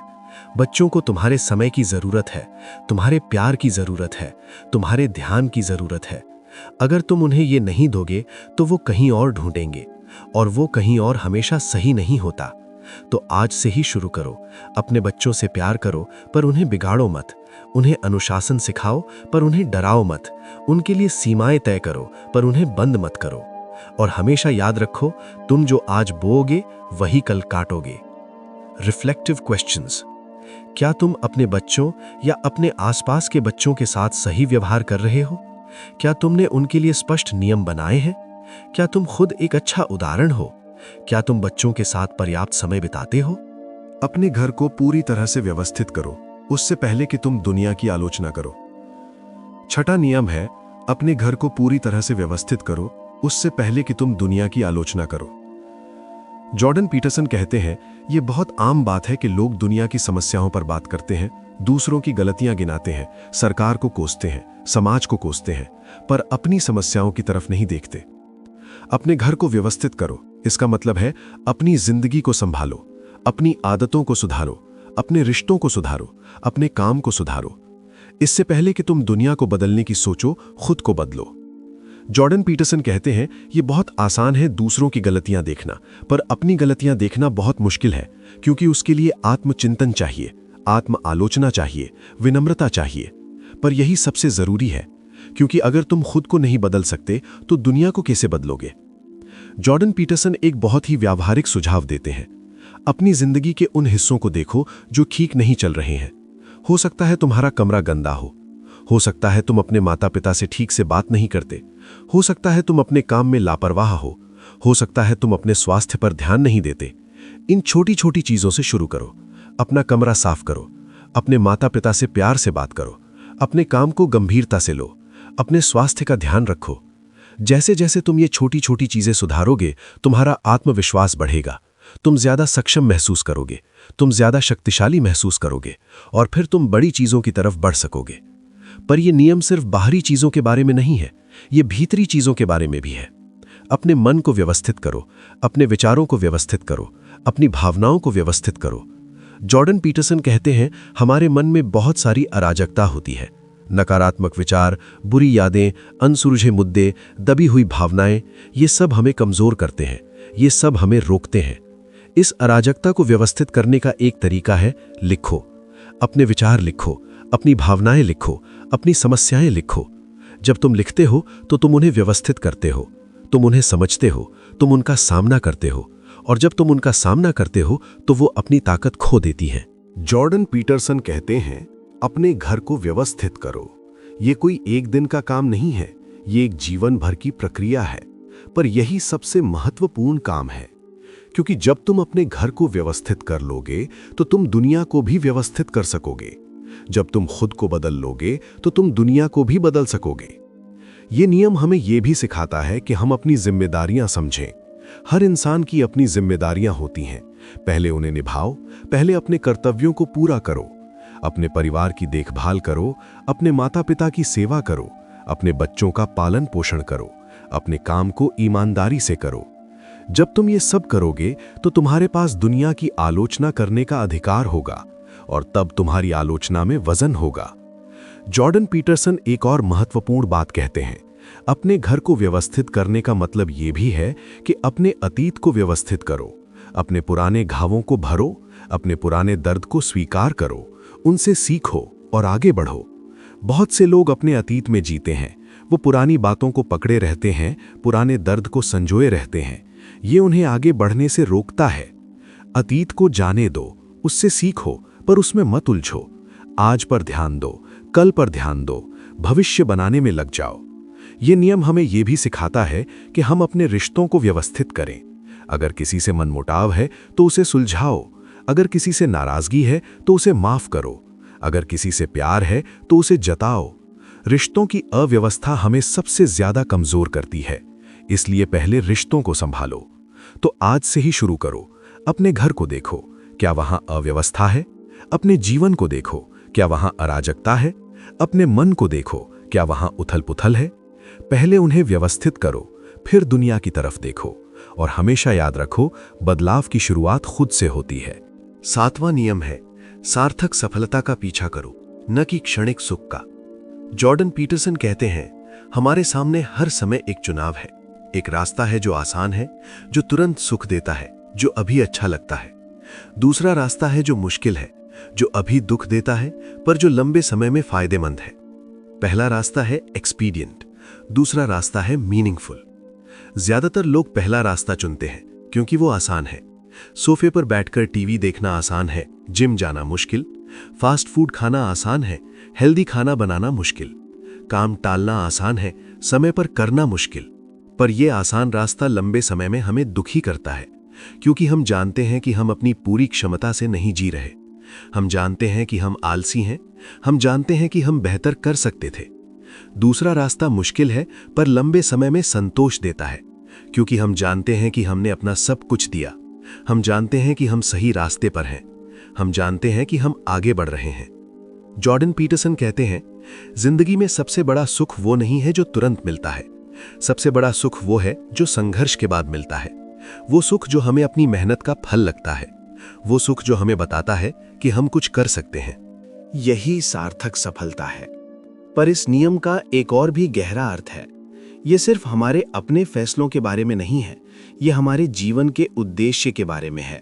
C: बच्चों को तुम्हारे समय की जरूरत है, तुम्हारे प्यार की जरूरत है, तुम्हारे ध्यान की जरूरत है। अगर तुम उन्हें ये नहीं दोगे तो वो कहीं और ढूंढेंगे, और वो कहीं और हमेशा सही नहीं होता। तो आज से ही शुरू करो। अपने बच्चों से प्यार करो, पर उन्हें बिगाड़ो मत। उन्हें अनुशासन सिखाओ, पर उन्हें डराओ मत। उनके लिए सीमाएं तय करो, पर उन्हें बंद मत करो। और हमेशा याद रखो, तुम जो आज बोओगे वही कल काटोगे। Reflective questions. क्या तुम अपने बच्चों या अपने आसपास के बच्चों के साथ सही व्यवहार कर रहे हो? क्या तुमने उनके लिए स्पष्ट नियम बनाए हैं? क्या तुम खुद एक अच्छा उदाहरण हो? क्या तुम बच्चों के साथ पर्याप्त समय बिताते हो?
A: अपने घर को पूरी तरह से व्यवस्थित करो, उससे पहले कि तुम दुनिया की आलोचना करो। छठा नियम है, अपने घर को पूरी तरह से व्यवस्थित करो, उससे पहले कि तुम दुनिया की आलोचना करो। जॉर्डन पीटरसन कहते हैं, यह बहुत आम बात है कि लोग दुनिया की समस्याओं पर बात करते हैं, दूसरों की गलतियां गिनाते हैं, सरकार को कोसते हैं, समाज को कोसते हैं, पर अपनी समस्याओं की तरफ नहीं देखते। अपने घर को व्यवस्थित करो, इसका मतलब है अपनी जिंदगी को संभालो, अपनी आदतों को सुधारो, अपने रिश्तों को सुधारो, अपने काम को सुधारो। इससे पहले कि तुम दुनिया को बदलने की सोचो, खुद को बदलो। जॉर्डन पीटरसन कहते हैं, यह बहुत आसान है दूसरों की गलतियां देखना, पर अपनी गलतियां देखना बहुत मुश्किल है, क्योंकि उसके लिए आत्मचिंतन चाहिए, आत्म आलोचना चाहिए, विनम्रता चाहिए। पर यही सबसे जरूरी है, क्योंकि अगर तुम खुद को नहीं बदल सकते तो दुनिया को कैसे बदलोगे? जॉर्डन पीटरसन एक बहुत ही व्यावहारिक सुझाव देते हैं। अपनी जिंदगी के उन हिस्सों को देखो जो ठीक नहीं चल रहे हैं। हो सकता है तुम्हारा कमरा गंदा हो सकता है तुम अपने माता पिता से ठीक से बात नहीं करते, हो सकता है तुम अपने काम में लापरवाह हो सकता है तुम अपने स्वास्थ्य पर ध्यान नहीं देते। इन छोटी छोटी चीजों से शुरू करो। अपना कमरा साफ करो, अपने माता पिता से प्यार से बात करो, अपने काम को गंभीरता से लो, अपने स्वास्थ्य का ध्यान रखो। जैसे जैसे तुम ये छोटी छोटी चीजें सुधारोगे, तुम्हारा आत्मविश्वास बढ़ेगा, तुम ज्यादा सक्षम महसूस करोगे, तुम ज्यादा शक्तिशाली महसूस करोगे, और फिर तुम बड़ी चीजों की तरफ बढ़ सकोगे। पर यह नियम सिर्फ बाहरी चीजों के बारे में नहीं है, यह भीतरी चीजों के बारे में भी है। अपने मन को व्यवस्थित करो, अपने विचारों को व्यवस्थित करो, अपनी भावनाओं को व्यवस्थित करो। जॉर्डन पीटरसन कहते हैं, हमारे मन में बहुत सारी अराजकता होती है। नकारात्मक विचार, बुरी यादें, अनसुलझे मुद्दे, दबी हुई भावनाएं, ये सब हमें कमजोर करते हैं, ये सब हमें रोकते हैं। इस अराजकता को व्यवस्थित करने का एक तरीका है, लिखो। अपने विचार लिखो, अपनी भावनाएं लिखो, अपनी समस्याएं लिखो। जब तुम लिखते हो तो तुम उन्हें व्यवस्थित करते हो, तुम उन्हें समझते हो, तुम उनका सामना करते हो, और जब तुम उनका सामना करते हो तो वो अपनी ताकत खो देती हैं।
B: जॉर्डन पीटरसन कहते हैं, अपने घर को व्यवस्थित करो। ये कोई एक दिन का काम नहीं है, ये एक जीवन भर की प्रक्रिया है, पर यही सबसे महत्वपूर्ण काम है। क्योंकि जब तुम अपने घर को व्यवस्थित कर लोगे तो तुम दुनिया को भी व्यवस्थित कर सकोगे। जब तुम खुद को बदल लोगे तो तुम दुनिया को भी बदल सकोगे। ये नियम हमें यह भी सिखाता है कि हम अपनी जिम्मेदारियां समझें। हर इंसान की अपनी जिम्मेदारियां होती हैं, पहले उन्हें निभाओ, पहले अपने कर्तव्यों को पूरा करो, अपने परिवार की देखभाल करो, अपने माता पिता की सेवा करो, अपने बच्चों का पालन पोषण करो, अपने काम को ईमानदारी से करो। जब तुम ये सब करोगे तो तुम्हारे पास दुनिया की आलोचना करने का अधिकार होगा, और तब तुम्हारी आलोचना में वजन होगा। जॉर्डन पीटरसन एक और महत्वपूर्ण बात कहते हैं, अपने घर को व्यवस्थित करने का मतलब ये भी है कि अपने अतीत को व्यवस्थित करो, अपने पुराने घावों को भरो, अपने पुराने दर्द को स्वीकार करो, उनसे सीखो और आगे बढ़ो। बहुत से लोग अपने अतीत में जीते हैं, वो पुरानी बातों को पकड़े रहते हैं, पुराने दर्द को संजोए रहते हैं। ये उन्हें आगे बढ़ने से रोकता है। अतीत को जाने दो, उससे सीखो, पर उसमें मत उलझो। आज पर ध्यान दो, कल पर ध्यान दो, भविष्य बनाने में लग जाओ। ये नियम हमें यह भी सिखाता है कि हम अपने रिश्तों को व्यवस्थित करें। अगर किसी से मनमुटाव है तो उसे सुलझाओ, अगर किसी से नाराजगी है तो उसे माफ करो, अगर किसी से प्यार है तो उसे जताओ। रिश्तों की अव्यवस्था हमें सबसे ज्यादा कमजोर करती है, इसलिए पहले रिश्तों को संभालो।
A: तो आज से ही शुरू करो। अपने घर को देखो, क्या वहां अव्यवस्था है? अपने जीवन को देखो, क्या वहां अराजकता है? अपने मन को देखो, क्या वहां उथल-पुथल है? पहले उन्हें व्यवस्थित करो, फिर दुनिया की तरफ देखो। और हमेशा याद रखो, बदलाव की शुरुआत खुद से होती है।
B: 7वां नियम है, सार्थक सफलता का पीछा करो, न कि क्षणिक सुख का। जॉर्डन पीटरसन कहते हैं, हमारे सामने हर समय एक चुनाव है। एक रास्ता है जो आसान है, जो तुरंत सुख देता है, जो अभी अच्छा लगता है। दूसरा रास्ता है जो मुश्किल है, जो अभी दुख देता है, पर जो लंबे समय में फायदेमंद है। पहला रास्ता है एक्सपीडियंट, दूसरा रास्ता है मीनिंगफुल। ज्यादातर लोग पहला रास्ता चुनते हैं क्योंकि वो आसान है। सोफे पर बैठकर टीवी देखना आसान है, जिम जाना मुश्किल। फास्ट फूड खाना आसान है, हेल्दी खाना बनाना मुश्किल। काम टालना आसान है, समय पर करना मुश्किल। पर यह आसान रास्ता लंबे समय में हमें दुखी करता है, क्योंकि हम जानते हैं कि हम अपनी पूरी क्षमता से नहीं जी रहे। हम जानते हैं कि हम आलसी हैं, हम जानते हैं कि हम बेहतर कर सकते थे। दूसरा रास्ता मुश्किल है, पर लंबे समय में संतोष देता है, क्योंकि हम जानते हैं कि हमने अपना सब कुछ दिया। हम जानते हैं कि हम सही रास्ते पर हैं। हम जानते हैं कि हम आगे बढ़ रहे हैं। जॉर्डन पीटरसन कहते हैं, जिंदगी में सबसे बड़ा सुख वो नहीं है जो तुरंत मिलता है। सबसे बड़ा सुख वो है जो संघर्ष के बाद मिलता है। वो सुख जो हमें अपनी मेहनत का फल लगता है। वो सुख जो हमें बताता है कि हम कुछ कर सकते हैं।
C: यही सार्थक सफलता है। पर इस नियम का एक और भी गहरा अर्थ है। ये सिर्फ हमारे अपने फैसलों के बारे में नहीं है, ये हमारे जीवन के उद्देश्य के बारे में है।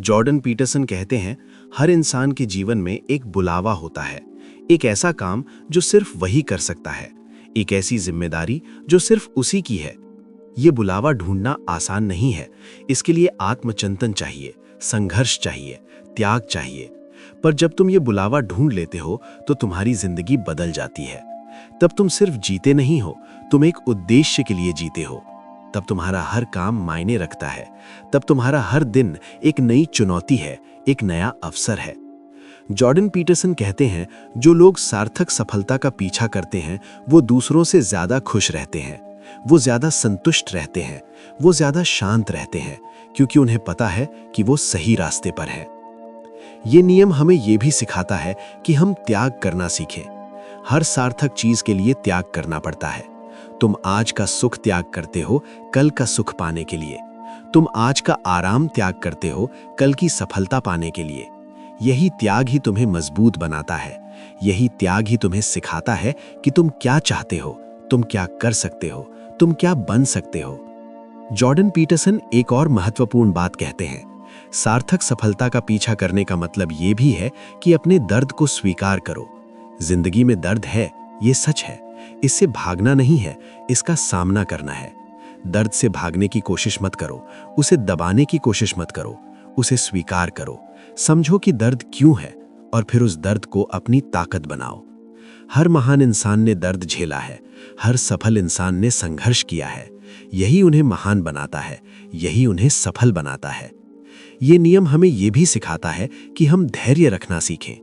C: जॉर्डन पीटरसन कहते हैं, हर इंसान के जीवन में एक बुलावा होता है, एक ऐसा काम जो सिर्फ वही कर सकता है, एक ऐसी जिम्मेदारी जो सिर्फ उसी की है। ये बुलावा ढूंढना आसान नहीं है। इसके लिए आत्मचिंतन चाहिए, संघर्ष चाहिए, त्याग चाहिए। पर जब तुम ये बुलावा ढूंढ लेते हो तो तुम्हारी जिंदगी बदल जाती है। तब तुम सिर्फ जीते नहीं हो, तुम एक उद्देश्य के लिए जीते हो। तब तुम्हारा हर काम मायने रखता है। तब तुम्हारा हर दिन एक नई चुनौती है, एक नया अवसर है। जॉर्डन पीटरसन कहते हैं, जो लोग सार्थक सफलता का पीछा करते हैं वो दूसरों से ज्यादा खुश रहते हैं, वो ज्यादा संतुष्ट रहते हैं, वो ज्यादा शांत रहते हैं, क्योंकि उन्हें पता है कि वो सही रास्ते पर हैं। ये नियम हमें यह भी सिखाता है कि हम त्याग करना सीखें। हर सार्थक चीज के लिए त्याग करना पड़ता है। तुम आज का सुख त्याग करते हो कल का सुख पाने के लिए। तुम आज का आराम त्याग करते हो कल की सफलता पाने के लिए। यही त्याग ही तुम्हें मजबूत बनाता है। यही त्याग ही तुम्हें सिखाता है कि तुम क्या चाहते हो, तुम क्या कर सकते हो, तुम क्या बन सकते हो। जॉर्डन पीटरसन एक और महत्वपूर्ण बात कहते हैं, सार्थक सफलता का पीछा करने का मतलब ये भी है कि अपने दर्द को स्वीकार करो। जिंदगी में दर्द है, ये सच है। इससे भागना नहीं है, इसका सामना करना है। दर्द से भागने की कोशिश मत करो, उसे दबाने की कोशिश मत करो, उसे स्वीकार करो। समझो कि दर्द क्यों है और फिर उस दर्द को अपनी ताकत बनाओ। हर महान इंसान ने दर्द झेला है, हर सफल इंसान ने संघर्ष किया है। यही उन्हें महान बनाता है, यही उन्हें सफल बनाता है। ये नियम हमें यह भी सिखाता है कि हम धैर्य रखना सीखें।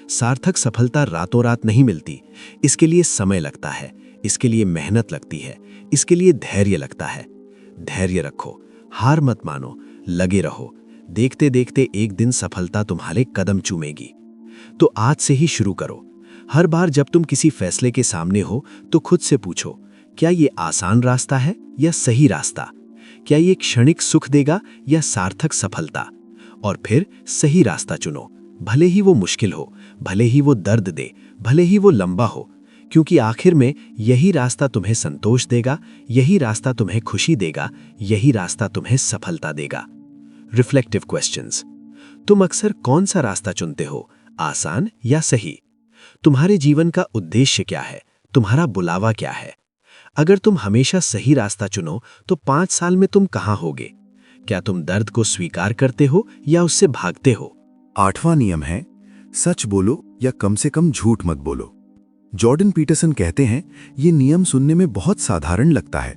C: सार्थक सफलता रातों रात नहीं मिलती। इसके लिए समय लगता है, इसके लिए मेहनत लगती है, इसके लिए धैर्य लगता है। धैर्य रखो, हार मत मानो, लगे रहो। देखते देखते एक दिन सफलता तुम्हारे कदम चूमेगी। तो आज से ही शुरू करो। हर बार जब तुम किसी फैसले के सामने हो तो खुद से पूछो, क्या ये आसान रास्ता है या सही रास्ता? क्या ये क्षणिक सुख देगा या सार्थक सफलता? और फिर सही रास्ता चुनो, भले ही वो मुश्किल हो, भले ही वो दर्द दे, भले ही वो लंबा हो, क्योंकि आखिर में यही रास्ता तुम्हें संतोष देगा, यही रास्ता तुम्हें खुशी देगा, यही रास्ता तुम्हें सफलता देगा। Reflective questions. तुम अक्सर कौन सा रास्ता चुनते हो, आसान या सही? तुम्हारे जीवन का उद्देश्य क्या है? तुम्हारा बुलावा क्या है? अगर तुम हमेशा सही रास्ता चुनो तो 5 साल में तुम कहां होगे? क्या तुम दर्द को स्वीकार करते हो या उससे भागते हो?
A: 8वां नियम है, सच बोलो या कम से कम झूठ मत बोलो। जॉर्डन पीटरसन कहते हैं, ये नियम सुनने में बहुत साधारण लगता है,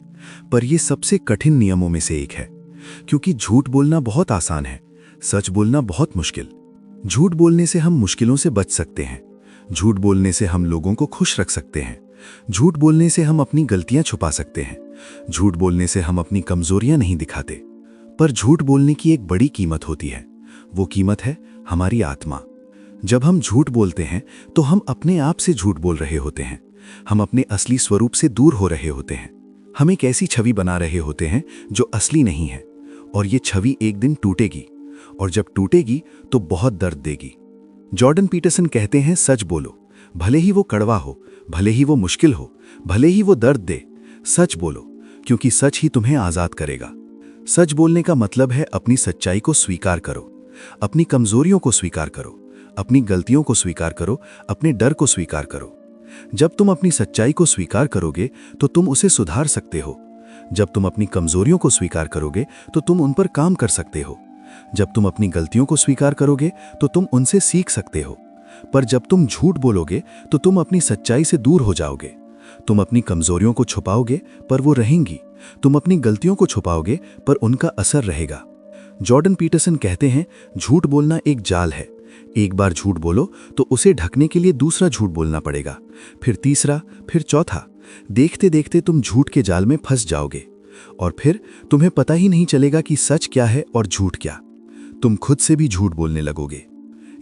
A: पर यह सबसे कठिन नियमों में से एक है, क्योंकि झूठ बोलना बहुत आसान है, सच बोलना बहुत मुश्किल। झूठ बोलने से हम मुश्किलों से बच सकते हैं। झूठ बोलने से हम लोगों को खुश रख सकते हैं। झूठ बोलने से हम अपनी गलतियां छुपा सकते हैं। झूठ बोलने से हम अपनी कमजोरियां नहीं दिखाते। पर झूठ बोलने की एक बड़ी कीमत होती है। वो कीमत है हमारी आत्मा। जब हम झूठ बोलते हैं तो हम अपने आप से झूठ बोल रहे होते हैं। हम अपने असली स्वरूप से दूर हो रहे होते हैं। हम एक ऐसी छवि बना रहे होते हैं जो असली नहीं है, और ये छवि एक दिन टूटेगी, और जब टूटेगी तो बहुत दर्द देगी। जॉर्डन पीटरसन कहते हैं, सच बोलो, भले ही वो कड़वा हो, भले ही वो मुश्किल हो, भले ही वो दर्द दे, सच बोलो, क्योंकि सच ही तुम्हें आजाद करेगा। सच बोलने का मतलब है अपनी सच्चाई को स्वीकार करो, अपनी कमजोरियों को स्वीकार करो, अपनी गलतियों को स्वीकार करो, अपने डर को स्वीकार करो। जब तुम अपनी सच्चाई को स्वीकार करोगे तो तुम उसे सुधार सकते हो। जब तुम अपनी कमजोरियों को स्वीकार करोगे तो तुम उन पर काम कर सकते हो। जब तुम अपनी गलतियों को स्वीकार करोगे तो तुम उनसे सीख सकते हो। पर जब तुम झूठ बोलोगे तो तुम अपनी सच्चाई से दूर हो जाओगे। तुम अपनी कमजोरियों को छुपाओगे पर वो रहेंगी। तुम अपनी गलतियों को छुपाओगे पर उनका असर रहेगा। जॉर्डन पीटरसन कहते हैं, झूठ बोलना एक जाल है। एक बार झूठ बोलो तो उसे ढकने के लिए दूसरा झूठ बोलना पड़ेगा, फिर तीसरा, फिर चौथा। देखते देखते तुम झूठ के जाल में फंस जाओगे, और फिर तुम्हें पता ही नहीं चलेगा कि सच क्या है और झूठ क्या। तुम खुद से भी झूठ बोलने लगोगे।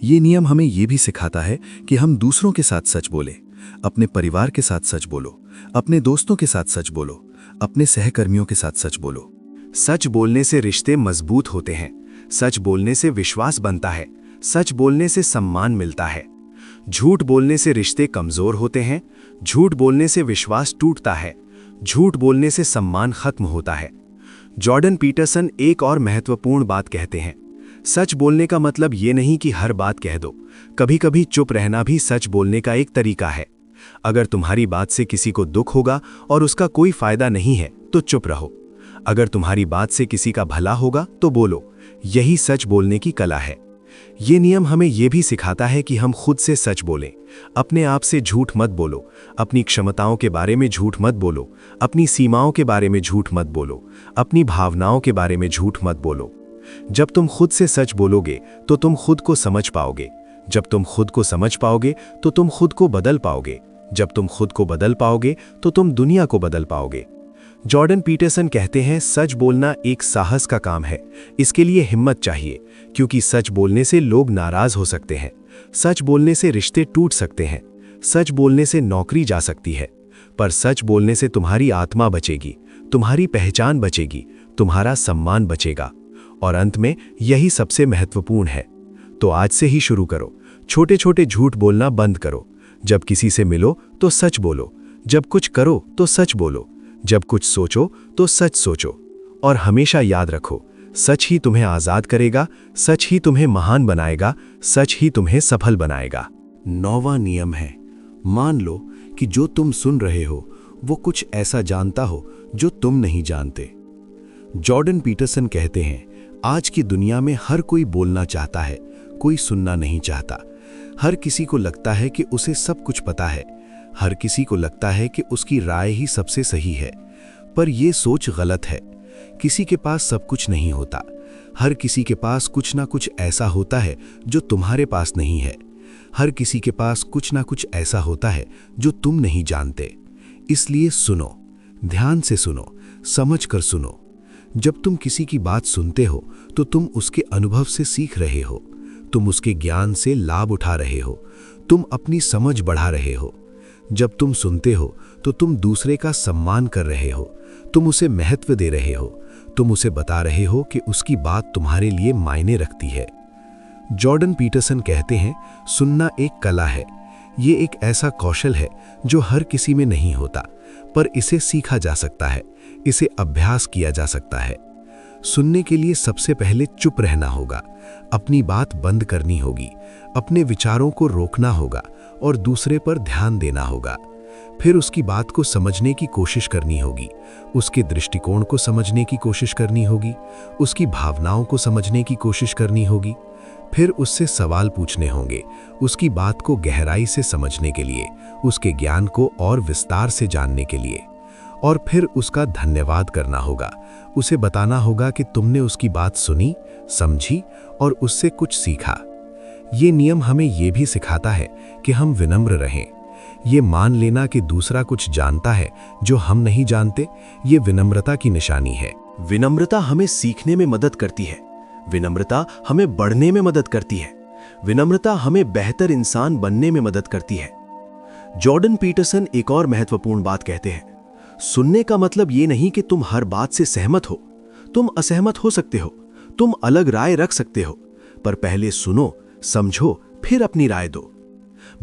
A: ये नियम हमें ये भी सिखाता है कि हम दूसरों के साथ सच बोलें। अपने परिवार के साथ सच बोलो, अपने दोस्तों के साथ सच बोलो, अपने सहकर्मियों के साथ सच बोलो।
B: सच बोलने से रिश्ते मजबूत होते हैं। सच बोलने से विश्वास बनता है। सच बोलने से सम्मान मिलता है। झूठ बोलने से रिश्ते कमजोर होते हैं। झूठ बोलने से विश्वास टूटता है। झूठ बोलने से सम्मान खत्म होता है। जॉर्डन पीटरसन एक और महत्वपूर्ण बात कहते हैं, सच बोलने का मतलब ये नहीं कि हर बात कह दो। कभी कभी चुप रहना भी सच बोलने का एक तरीका है। अगर तुम्हारी बात से किसी को दुख होगा और उसका कोई फायदा नहीं है तो चुप रहो। अगर तुम्हारी बात से किसी का भला होगा तो बोलो। यही सच बोलने की कला है। ये नियम हमें यह भी सिखाता है कि हम खुद से सच बोलें। अपने आप से झूठ मत बोलो। अपनी क्षमताओं के बारे में झूठ मत बोलो। अपनी सीमाओं के बारे में झूठ मत बोलो। अपनी भावनाओं के बारे में झूठ मत बोलो। जब तुम खुद से सच बोलोगे तो तुम खुद को समझ पाओगे। जब तुम खुद को समझ पाओगे तो तुम खुद को बदल पाओगे। जब तुम खुद को बदल पाओगे तो तुम दुनिया को बदल पाओगे। जॉर्डन पीटरसन कहते हैं, सच बोलना एक साहस का काम है। इसके लिए हिम्मत चाहिए, क्योंकि सच बोलने से लोग नाराज हो सकते हैं। सच बोलने से रिश्ते टूट सकते हैं। सच बोलने से नौकरी जा सकती है। पर सच बोलने से तुम्हारी आत्मा बचेगी, तुम्हारी पहचान बचेगी, तुम्हारा सम्मान बचेगा। और अंत में यही सबसे महत्वपूर्ण है। तो आज से ही शुरू करो। छोटे छोटे झूठ बोलना बंद करो। जब किसी से मिलो तो सच बोलो। जब कुछ करो तो सच बोलो। जब कुछ सोचो तो सच सोचो। और हमेशा याद रखो, सच ही तुम्हें आजाद करेगा, सच ही तुम्हें महान बनाएगा, सच ही तुम्हें सफल बनाएगा।
C: 9वां नियम है, मान लो कि जो तुम सुन रहे हो वो कुछ ऐसा जानता हो जो तुम नहीं जानते। जॉर्डन पीटरसन कहते हैं, आज की दुनिया में हर कोई बोलना चाहता है, कोई सुनना नहीं चाहता। हर किसी को लगता है कि उसे सब कुछ पता है। हर किसी को लगता है कि उसकी राय ही सबसे सही है। पर यह सोच गलत है। किसी के पास सब कुछ नहीं होता। हर किसी के पास कुछ ना कुछ ऐसा होता है जो तुम्हारे पास नहीं है। हर किसी के पास कुछ ना कुछ ऐसा होता है जो तुम नहीं जानते। इसलिए सुनो, ध्यान से सुनो, समझ कर सुनो। जब तुम किसी की बात सुनते हो तो तुम उसके अनुभव से सीख रहे हो। तुम उसके ज्ञान से लाभ उठा रहे हो। तुम अपनी समझ बढ़ा रहे हो। जब तुम सुनते हो तो तुम दूसरे का सम्मान कर रहे हो। तुम उसे महत्व दे रहे हो। तुम उसे बता रहे हो कि उसकी बात तुम्हारे लिए मायने रखती है। जॉर्डन पीटरसन कहते हैं, सुनना एक कला है। ये एक ऐसा कौशल है जो हर किसी में नहीं होता, पर इसे सीखा जा सकता है। इसे अभ्यास किया जा सकता है। सुनने के लिए सबसे पहले चुप रहना होगा। अपनी बात बंद करनी होगी। अपने विचारों को रोकना होगा और दूसरे पर ध्यान देना होगा। फिर उसकी बात को समझने की कोशिश करनी होगी। उसके दृष्टिकोण को समझने की कोशिश करनी होगी। उसकी भावनाओं को समझने की कोशिश करनी होगी। फिर उससे सवाल पूछने होंगे, उसकी बात को गहराई से समझने के लिए, उसके ज्ञान को और विस्तार से जानने के लिए। और फिर उसका धन्यवाद करना होगा। उसे बताना होगा कि तुमने उसकी बात सुनी, समझी और उससे कुछ सीखा। ये नियम हमें ये भी सिखाता है कि हम विनम्र रहें। ये मान लेना कि दूसरा कुछ जानता है जो हम नहीं जानते, ये विनम्रता की निशानी है।
A: विनम्रता हमें सीखने में मदद करती है। विनम्रता हमें बढ़ने में मदद करती है। विनम्रता हमें बेहतर इंसान बनने में मदद करती है। जॉर्डन पीटरसन एक और महत्वपूर्ण बात कहते हैं, सुनने का मतलब ये नहीं कि तुम हर बात से सहमत हो। तुम असहमत हो सकते हो, तुम अलग राय रख सकते हो, पर पहले सुनो, समझो, फिर अपनी राय दो।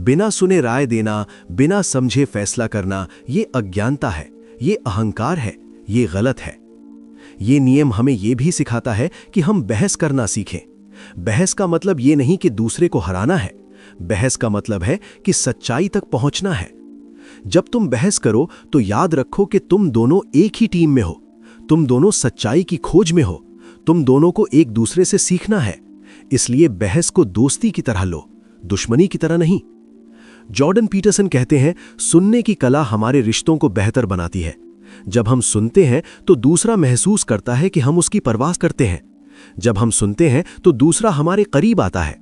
A: बिना सुने राय देना, बिना समझे फैसला करना, ये अज्ञानता है, ये अहंकार है, ये गलत है। ये नियम हमें ये भी सिखाता है कि हम बहस करना सीखें। बहस का मतलब ये नहीं कि दूसरे को हराना है। बहस का मतलब है कि सच्चाई तक पहुंचना है। जब तुम बहस करो तो याद रखो कि तुम दोनों एक ही टीम में हो। तुम दोनों सच्चाई की खोज में हो। तुम दोनों को एक दूसरे से सीखना है। इसलिए बहस को दोस्ती की तरह लो, दुश्मनी की तरह नहीं। जॉर्डन पीटरसन कहते हैं, सुनने की कला हमारे रिश्तों को बेहतर बनाती है। जब हम सुनते हैं तो दूसरा महसूस करता है कि हम उसकी परवाह करते हैं। जब हम सुनते हैं तो दूसरा हमारे करीब आता है।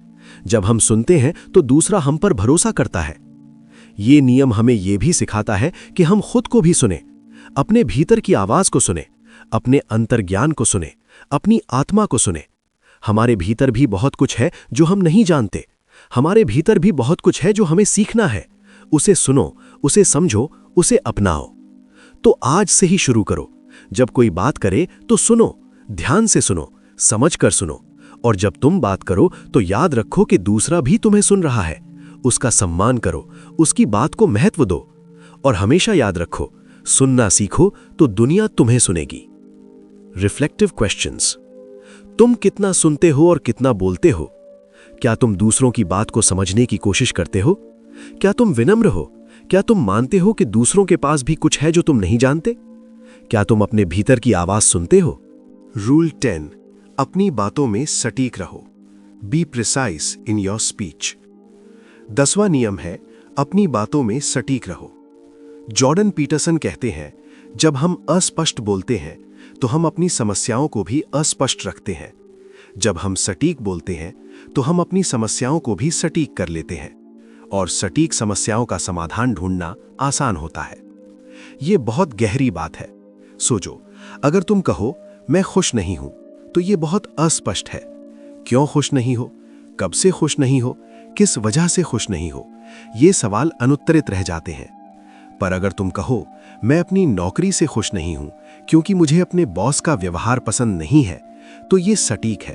A: जब हम सुनते हैं तो दूसरा हम पर भरोसा करता है। ये नियम हमें यह भी सिखाता है कि हम खुद को भी सुने, अपने भीतर की आवाज को सुने, अपने अंतर्ज्ञान को सुने, अपनी आत्मा को सुने। हमारे भीतर भी बहुत कुछ है जो हम नहीं जानते। हमारे भीतर भी बहुत कुछ है जो हमें सीखना है। उसे सुनो, उसे समझो, उसे अपनाओ। तो आज से ही शुरू करो। जब कोई बात करे तो सुनो, ध्यान से सुनो, समझकर सुनो। और जब तुम बात करो तो याद रखो कि दूसरा भी तुम्हें सुन रहा है। उसका सम्मान करो, उसकी बात को महत्व दो। और हमेशा याद रखो, सुनना सीखो तो दुनिया तुम्हें सुनेगी। Reflective questions. तुम कितना सुनते हो और कितना बोलते हो? क्या तुम दूसरों की बात को समझने की कोशिश करते हो? क्या तुम विनम्र हो? क्या तुम मानते हो कि दूसरों के पास भी कुछ है जो तुम नहीं जानते? क्या तुम अपने भीतर की आवाज सुनते हो?
B: रूल 10, अपनी बातों में सटीक रहो। Be precise in your speech. 10वां नियम है, अपनी बातों में सटीक रहो। जॉर्डन पीटरसन कहते हैं, जब हम अस्पष्ट बोलते हैं तो हम अपनी समस्याओं को भी अस्पष्ट रखते हैं। जब हम सटीक बोलते हैं तो हम अपनी समस्याओं को भी सटीक कर लेते हैं। और सटीक समस्याओं का समाधान ढूंढना आसान होता है। यह बहुत गहरी बात है। सोचो, अगर तुम कहो मैं खुश नहीं हूं, तो यह बहुत अस्पष्ट है। क्यों खुश नहीं हो? कब से खुश नहीं हो? किस वजह से खुश नहीं हो? ये सवाल अनुत्तरित रह जाते हैं। पर अगर तुम कहो मैं अपनी नौकरी से खुश नहीं हूं क्योंकि मुझे अपने बॉस का व्यवहार पसंद नहीं है, तो ये सटीक है।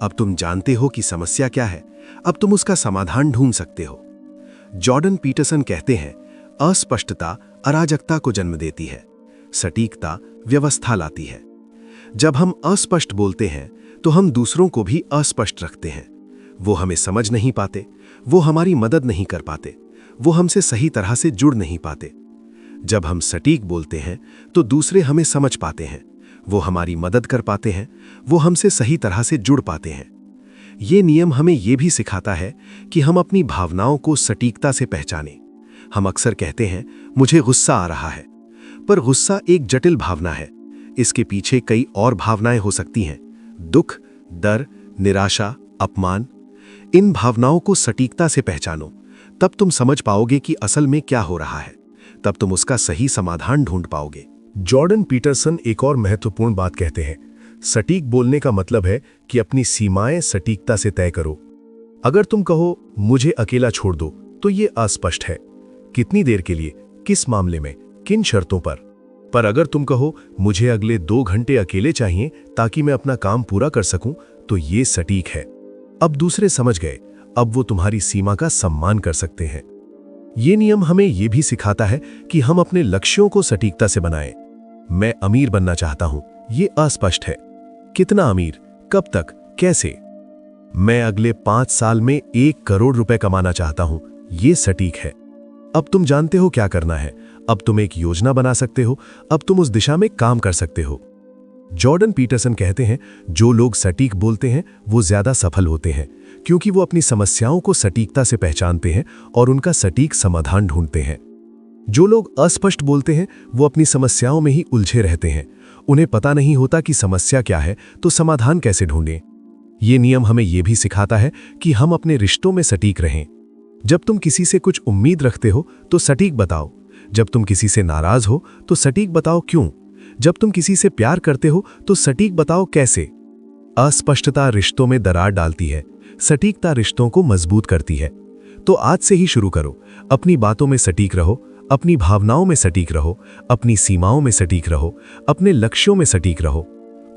B: अब तुम जानते हो कि समस्या क्या है। अब तुम उसका समाधान ढूंढ सकते हो। जॉर्डन पीटरसन कहते हैं, अस्पष्टता अराजकता को जन्म देती है, सटीकता व्यवस्था लाती है। जब हम अस्पष्ट बोलते हैं तो हम दूसरों को भी अस्पष्ट रखते हैं। वो हमें समझ नहीं पाते, वो हमारी मदद नहीं कर पाते, वो हमसे सही तरह से जुड़ नहीं पाते। जब हम सटीक बोलते हैं तो दूसरे हमें समझ पाते हैं, वो हमारी मदद कर पाते हैं, वो हमसे सही तरह से जुड़ पाते हैं। ये नियम हमें ये भी सिखाता है कि हम अपनी भावनाओं को सटीकता से पहचानें। हम अक्सर कहते हैं, मुझे गुस्सा आ रहा है, पर गुस्सा एक जटिल भावना है। इसके पीछे कई और भावनाएं हो सकती हैं, दुख, डर, निराशा, अपमान। इन भावनाओं को सटीकता से पहचानो, तब तुम समझ पाओगे कि असल में क्या हो रहा है। तब तुम उसका सही समाधान ढूंढ पाओगे।
C: जॉर्डन पीटरसन एक और महत्वपूर्ण बात कहते हैं, सटीक बोलने का मतलब है कि अपनी सीमाएं सटीकता से तय करो। अगर तुम कहो मुझे अकेला छोड़ दो, तो ये अस्पष्ट है। कितनी देर के लिए, किस मामले में, किन शर्तों पर अगर तुम कहो मुझे अगले 2 घंटे अकेले चाहिए ताकि मैं अपना काम पूरा कर सकूं, तो ये सटीक है। अब दूसरे समझ गए, अब वो तुम्हारी सीमा का सम्मान कर सकते हैं। ये नियम हमें यह भी सिखाता है कि हम अपने लक्ष्यों को सटीकता से बनाएं। मैं अमीर बनना चाहता हूं, ये अस्पष्ट है। कितना अमीर, कब तक, कैसे? मैं अगले 5 साल में 1 करोड़ रुपए कमाना चाहता हूं, ये सटीक है। अब तुम जानते हो क्या करना है। अब तुम एक योजना बना सकते हो। अब तुम उस दिशा में काम कर सकते हो। जॉर्डन पीटरसन कहते हैं, जो लोग सटीक बोलते हैं वो ज्यादा सफल होते हैं, क्योंकि वो अपनी समस्याओं को सटीकता से पहचानते हैं और उनका सटीक समाधान ढूंढते हैं। जो लोग अस्पष्ट बोलते हैं वो अपनी समस्याओं में ही उलझे रहते हैं। उन्हें पता नहीं होता कि समस्या क्या है तो समाधान कैसे ढूंढें। ये नियम हमें यह भी सिखाता है कि हम अपने रिश्तों में सटीक रहें। जब तुम किसी से कुछ उम्मीद रखते हो तो सटीक बताओ। जब तुम किसी से नाराज हो तो सटीक बताओ क्यों। जब तुम किसी से प्यार करते हो तो सटीक बताओ कैसे। अस्पष्टता रिश्तों में दरार डालती है, सटीकता रिश्तों को मजबूत करती है। तो आज से ही शुरू करो, अपनी बातों में सटीक रहो, अपनी भावनाओं में सटीक रहो, अपनी सीमाओं में सटीक रहो, अपने लक्ष्यों में सटीक रहो।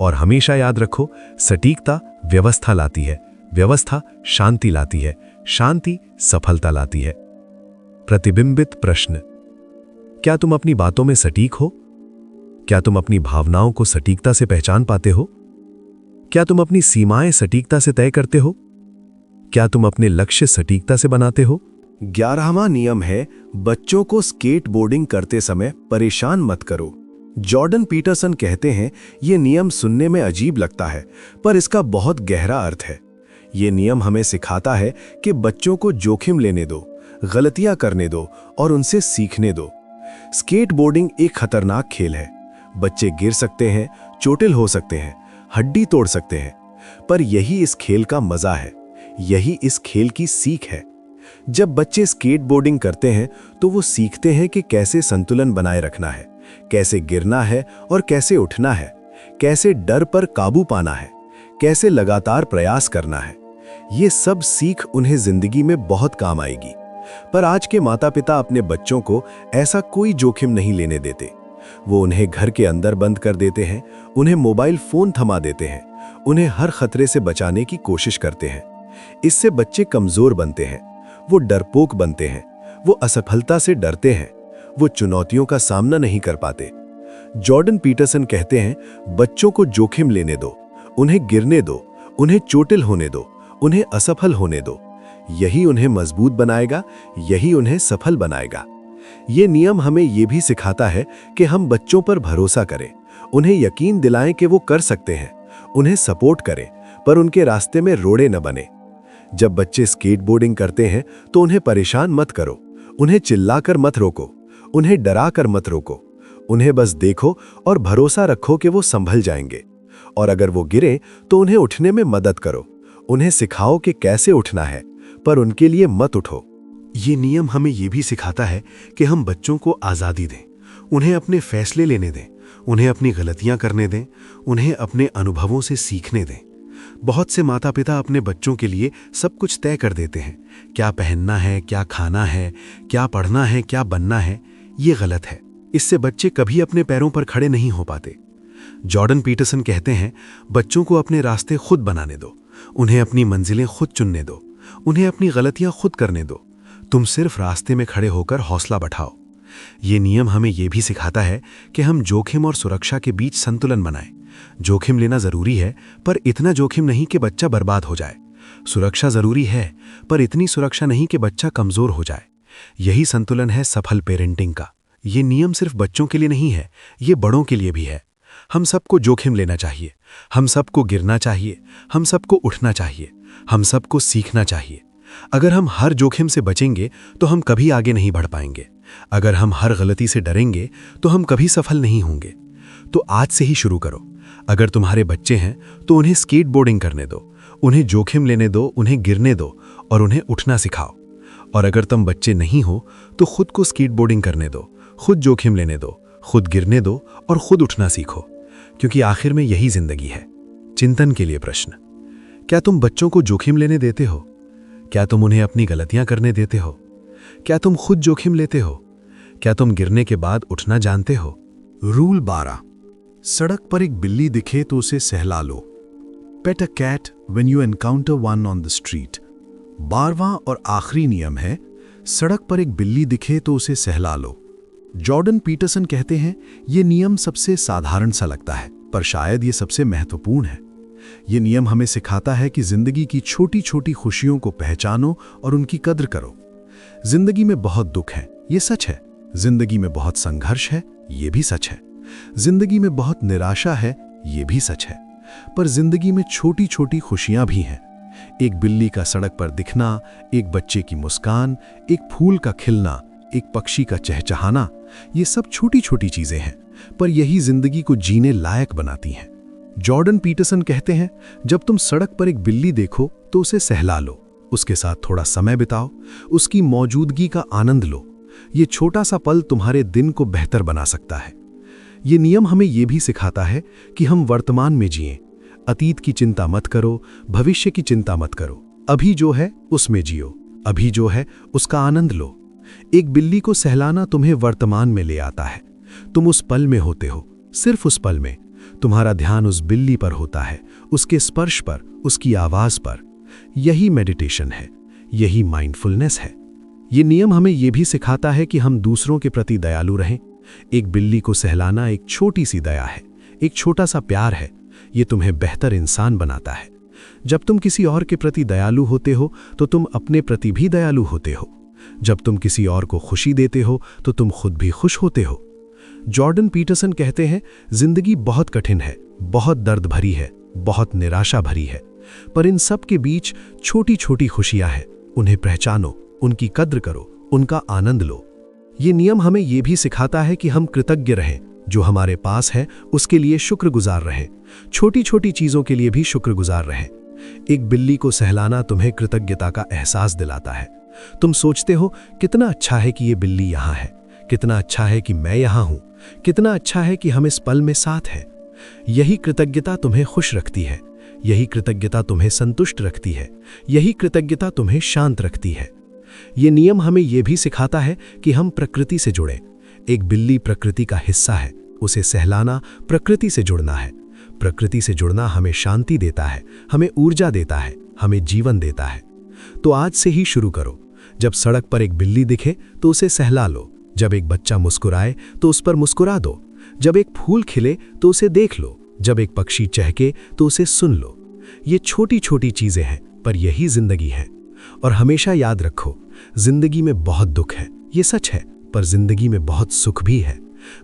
C: और हमेशा याद रखो, सटीकता व्यवस्था लाती है, व्यवस्था शांति लाती है, शांति सफलता लाती है। प्रतिबिंबित प्रश्न: क्या तुम अपनी बातों में सटीक हो? क्या तुम अपनी भावनाओं को सटीकता से पहचान पाते हो? क्या तुम अपनी सीमाएं सटीकता से तय करते हो? क्या तुम अपने लक्ष्य सटीकता से बनाते हो?
A: 11वां नियम है, बच्चों को स्केटबोर्डिंग करते समय परेशान मत करो। जॉर्डन पीटरसन कहते हैं, ये नियम सुनने में अजीब लगता है, पर इसका बहुत गहरा अर्थ है। ये नियम हमें सिखाता है कि बच्चों को जोखिम लेने दो, गलतियां करने दो और उनसे सीखने दो। स्केटबोर्डिंग एक खतरनाक खेल है। बच्चे गिर सकते हैं, चोटिल हो सकते हैं, हड्डी तोड़ सकते हैं, पर यही इस खेल का मजा है, यही इस खेल की सीख है। जब बच्चे स्केटबोर्डिंग करते हैं तो वो सीखते हैं कि कैसे संतुलन बनाए रखना है, कैसे गिरना है और कैसे उठना है, कैसे डर पर काबू पाना है, कैसे लगातार प्रयास करना है। ये सब सीख उन्हें जिंदगी में बहुत काम आएगी। पर आज के माता-पिता अपने बच्चों को ऐसा कोई जोखिम नहीं लेने देते। वो उन्हें घर के अंदर बंद कर देते हैं, उन्हें मोबाइल फोन थमा देते हैं, उन्हें हर खतरे से बचाने की कोशिश करते हैं। इससे बच्चे कमजोर बनते हैं, वो डरपोक बनते हैं, वो असफलता से डरते हैं, वो चुनौतियों का सामना नहीं कर पाते। जॉर्डन पीटरसन कहते हैं, बच्चों को जोखिम लेने दो, उन्हें गिरने दो, उन्हें चोटिल होने दो, उन्हें असफल होने दो। यही उन्हें मजबूत बनाएगा, यही उन्हें सफल बनाएगा। ये नियम हमें ये भी सिखाता है कि हम बच्चों पर भरोसा करें, उन्हें यकीन दिलाएं कि वो कर सकते हैं, उन्हें सपोर्ट करें, पर उनके रास्ते में रोड़े न बने। जब बच्चे स्केटबोर्डिंग करते हैं तो उन्हें परेशान मत करो, उन्हें चिल्लाकर मत रोको, उन्हें डराकर मत रोको। उन्हें बस देखो और भरोसा रखो कि वो संभल जाएंगे। और अगर वो गिरे तो उन्हें उठने में मदद करो, उन्हें सिखाओ कि कैसे उठना है, पर उनके लिए मत उठो।
B: ये नियम हमें ये भी सिखाता है कि हम बच्चों को आज़ादी दें, उन्हें अपने फैसले लेने दें, उन्हें अपनी गलतियां करने दें, उन्हें अपने अनुभवों से सीखने दें। बहुत से माता पिता अपने बच्चों के लिए सब कुछ तय कर देते हैं, क्या पहनना है, क्या खाना है, क्या पढ़ना है, क्या बनना है। ये गलत है। इससे बच्चे कभी अपने पैरों पर खड़े नहीं हो पाते। जॉर्डन पीटरसन कहते हैं, बच्चों को अपने रास्ते खुद बनाने दो, उन्हें अपनी मंजिलें खुद चुनने दो, उन्हें अपनी गलतियां खुद करने दो। तुम सिर्फ रास्ते में खड़े होकर हौसला बढ़ाओ। ये नियम हमें यह भी सिखाता है कि हम जोखिम और सुरक्षा के बीच संतुलन बनाएं। जोखिम लेना जरूरी है, पर इतना जोखिम नहीं कि बच्चा बर्बाद हो जाए। सुरक्षा जरूरी है, पर इतनी सुरक्षा नहीं कि बच्चा कमजोर हो जाए। यही संतुलन है सफल पेरेंटिंग का। ये नियम सिर्फ बच्चों के लिए नहीं है, ये बड़ों के लिए भी है। हम सबको जोखिम लेना चाहिए, हम सबको गिरना चाहिए, हम सबको उठना चाहिए, हम सबको सीखना चाहिए। अगर हम हर जोखिम से बचेंगे तो हम कभी आगे नहीं बढ़ पाएंगे। अगर हम हर गलती से डरेंगे तो हम कभी सफल नहीं होंगे। तो आज से ही शुरू करो। अगर तुम्हारे बच्चे हैं तो उन्हें स्केटबोर्डिंग करने दो, उन्हें जोखिम लेने दो, उन्हें गिरने दो और उन्हें उठना सिखाओ। और अगर तुम बच्चे नहीं हो तो खुद को स्केटबोर्डिंग करने दो, खुद जोखिम लेने दो, खुद गिरने दो और खुद उठना सीखो, क्योंकि आखिर में यही जिंदगी है। चिंतन के लिए प्रश्न: क्या तुम बच्चों को जोखिम लेने देते हो? क्या तुम उन्हें अपनी गलतियां करने देते हो? क्या तुम खुद जोखिम लेते हो? क्या तुम गिरने के बाद उठना जानते हो? रूल 12: सड़क पर एक बिल्ली दिखे तो उसे सहला लो। Pet a cat when you encounter one on the street. 12वां और आखिरी नियम है, सड़क पर एक बिल्ली दिखे तो उसे सहला लो। जॉर्डन पीटरसन कहते हैं, ये नियम सबसे साधारण सा लगता है, पर शायद ये सबसे महत्वपूर्ण है। ये नियम हमें सिखाता है कि जिंदगी की छोटी छोटी खुशियों को पहचानो और उनकी कद्र करो। जिंदगी में बहुत दुख है, ये सच है। जिंदगी में बहुत संघर्ष है, ये भी सच है। जिंदगी में बहुत निराशा है, ये भी सच है। पर जिंदगी में छोटी छोटी खुशियां भी हैं। एक बिल्ली का सड़क पर दिखना, एक बच्चे की मुस्कान, एक फूल का खिलना, एक पक्षी का चहचहाना, ये सब छोटी छोटी चीजें हैं, पर यही जिंदगी को जीने लायक बनाती हैं। जॉर्डन पीटरसन कहते हैं, जब तुम सड़क पर एक बिल्ली देखो तो उसे सहला लो,
A: उसके साथ थोड़ा समय बिताओ, उसकी मौजूदगी का आनंद लो। ये छोटा सा पल तुम्हारे दिन को बेहतर बना सकता है। ये नियम हमें ये भी सिखाता है कि हम वर्तमान में जिएं। अतीत की चिंता मत करो, भविष्य की चिंता मत करो। अभी जो है उसमें जियो, अभी जो है उसका आनंद लो। एक बिल्ली को सहलाना तुम्हें वर्तमान में ले आता है। तुम उस पल में होते हो, सिर्फ उस पल में। तुम्हारा ध्यान उस बिल्ली पर होता है, उसके स्पर्श पर, उसकी आवाज पर। यही मेडिटेशन है, यही माइंडफुलनेस है। ये नियम हमें यह भी सिखाता है कि हम दूसरों के प्रति दयालु रहें। एक बिल्ली को सहलाना एक छोटी सी दया है, एक छोटा सा प्यार है। ये तुम्हें बेहतर इंसान बनाता है। जब तुम किसी और के प्रति दयालु होते हो तो तुम अपने प्रति भी दयालु होते हो। जब तुम किसी और को खुशी देते हो तो तुम खुद भी खुश होते हो। जॉर्डन पीटरसन कहते हैं, जिंदगी बहुत कठिन है, बहुत दर्द भरी है, बहुत निराशा भरी है, पर इन सब के बीच छोटी छोटी खुशियां हैं। उन्हें पहचानो, उनकी कद्र करो, उनका आनंद लो। ये नियम हमें यह भी सिखाता है कि हम कृतज्ञ रहें। जो हमारे पास है उसके लिए शुक्रगुजार रहें। छोटी छोटी चीजों के लिए भी शुक्रगुजार रहें। एक बिल्ली को सहलाना तुम्हें कृतज्ञता का एहसास दिलाता है। तुम सोचते हो, कितना अच्छा है कि ये बिल्ली यहाँ है, कितना अच्छा है कि मैं यहाँ हूँ, कितना अच्छा है कि हम इस पल में साथ हैं। यही कृतज्ञता तुम्हें खुश रखती है, यही कृतज्ञता तुम्हें संतुष्ट रखती है, यही कृतज्ञता तुम्हें शांत रखती है। ये नियम हमें यह भी सिखाता है कि हम प्रकृति से जुड़ें। एक बिल्ली प्रकृति का हिस्सा है, उसे सहलाना प्रकृति से जुड़ना है। प्रकृति से जुड़ना हमें शांति देता है, हमें ऊर्जा देता है, हमें जीवन देता है। तो आज से ही शुरू करो। जब सड़क पर एक बिल्ली दिखे तो उसे सहला लो। जब एक बच्चा मुस्कुराए तो उस पर मुस्कुरा दो। जब एक फूल खिले तो उसे देख लो। जब एक पक्षी चहके तो उसे सुन लो। ये छोटी छोटी चीजें हैं, पर यही जिंदगी है। और हमेशा याद रखो, जिंदगी में बहुत दुख है, ये सच है, पर जिंदगी में बहुत सुख भी है।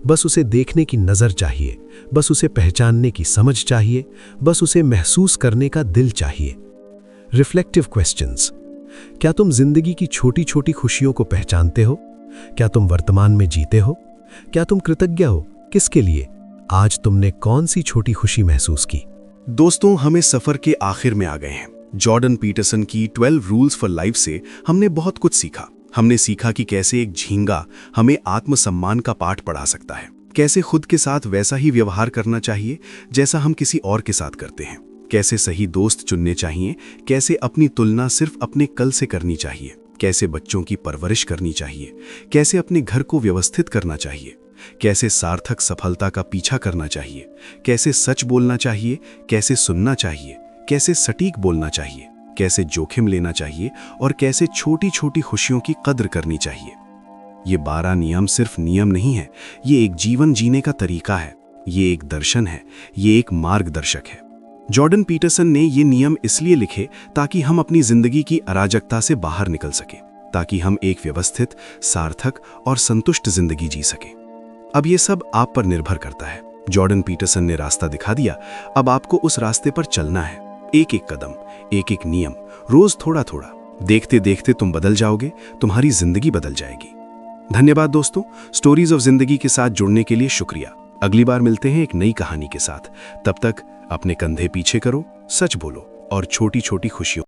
A: बस उसे देखने की नजर चाहिए, बस उसे पहचानने की समझ चाहिए, बस उसे महसूस करने का दिल चाहिए। Reflective questions. क्या तुम जिंदगी की छोटी छोटी खुशियों को पहचानते हो? क्या तुम वर्तमान में जीते हो? क्या तुम कृतज्ञ हो? किसके लिए? आज तुमने कौन सी छोटी खुशी महसूस की?
D: दोस्तों, हमें सफर के आखिर में आ गए हैं। जॉर्डन पीटरसन की 12 रूल्स फॉर लाइफ से हमने बहुत कुछ सीखा। हमने सीखा कि कैसे एक झींगा हमें आत्मसम्मान का पाठ पढ़ा सकता है, कैसे खुद के साथ वैसा ही व्यवहार करना चाहिए जैसा हम किसी और के साथ करते हैं, कैसे सही दोस्त चुनने चाहिए, कैसे अपनी तुलना सिर्फ अपने कल से करनी चाहिए, कैसे बच्चों की परवरिश करनी चाहिए, कैसे अपने घर को व्यवस्थित करना चाहिए, कैसे सार्थक सफलता का पीछा करना चाहिए, कैसे सच बोलना चाहिए, कैसे सुनना चाहिए, कैसे सटीक बोलना चाहिए, कैसे जोखिम लेना चाहिए और कैसे छोटी छोटी खुशियों की कद्र करनी चाहिए। ये 12 नियम सिर्फ नियम नहीं है, ये एक जीवन जीने का तरीका है, ये एक दर्शन है, ये एक मार्गदर्शक है। जॉर्डन पीटरसन ने ये नियम इसलिए लिखे ताकि हम अपनी जिंदगी की अराजकता से बाहर निकल सके, ताकि हम एक व्यवस्थित, सार्थक और संतुष्ट जिंदगी जी सके। अब ये सब आप पर निर्भर करता है। जॉर्डन पीटरसन ने रास्ता दिखा दिया, अब आपको उस रास्ते पर चलना है। एक एक कदम, एक एक नियम, रोज थोड़ा थोड़ा। देखते देखते तुम बदल जाओगे, तुम्हारी जिंदगी बदल जाएगी। धन्यवाद दोस्तों, स्टोरीज ऑफ जिंदगी के साथ जुड़ने के लिए शुक्रिया। अगली बार मिलते हैं एक नई कहानी के साथ। तब तक अपने कंधे पीछे करो, सच बोलो और छोटी छोटी खुशियों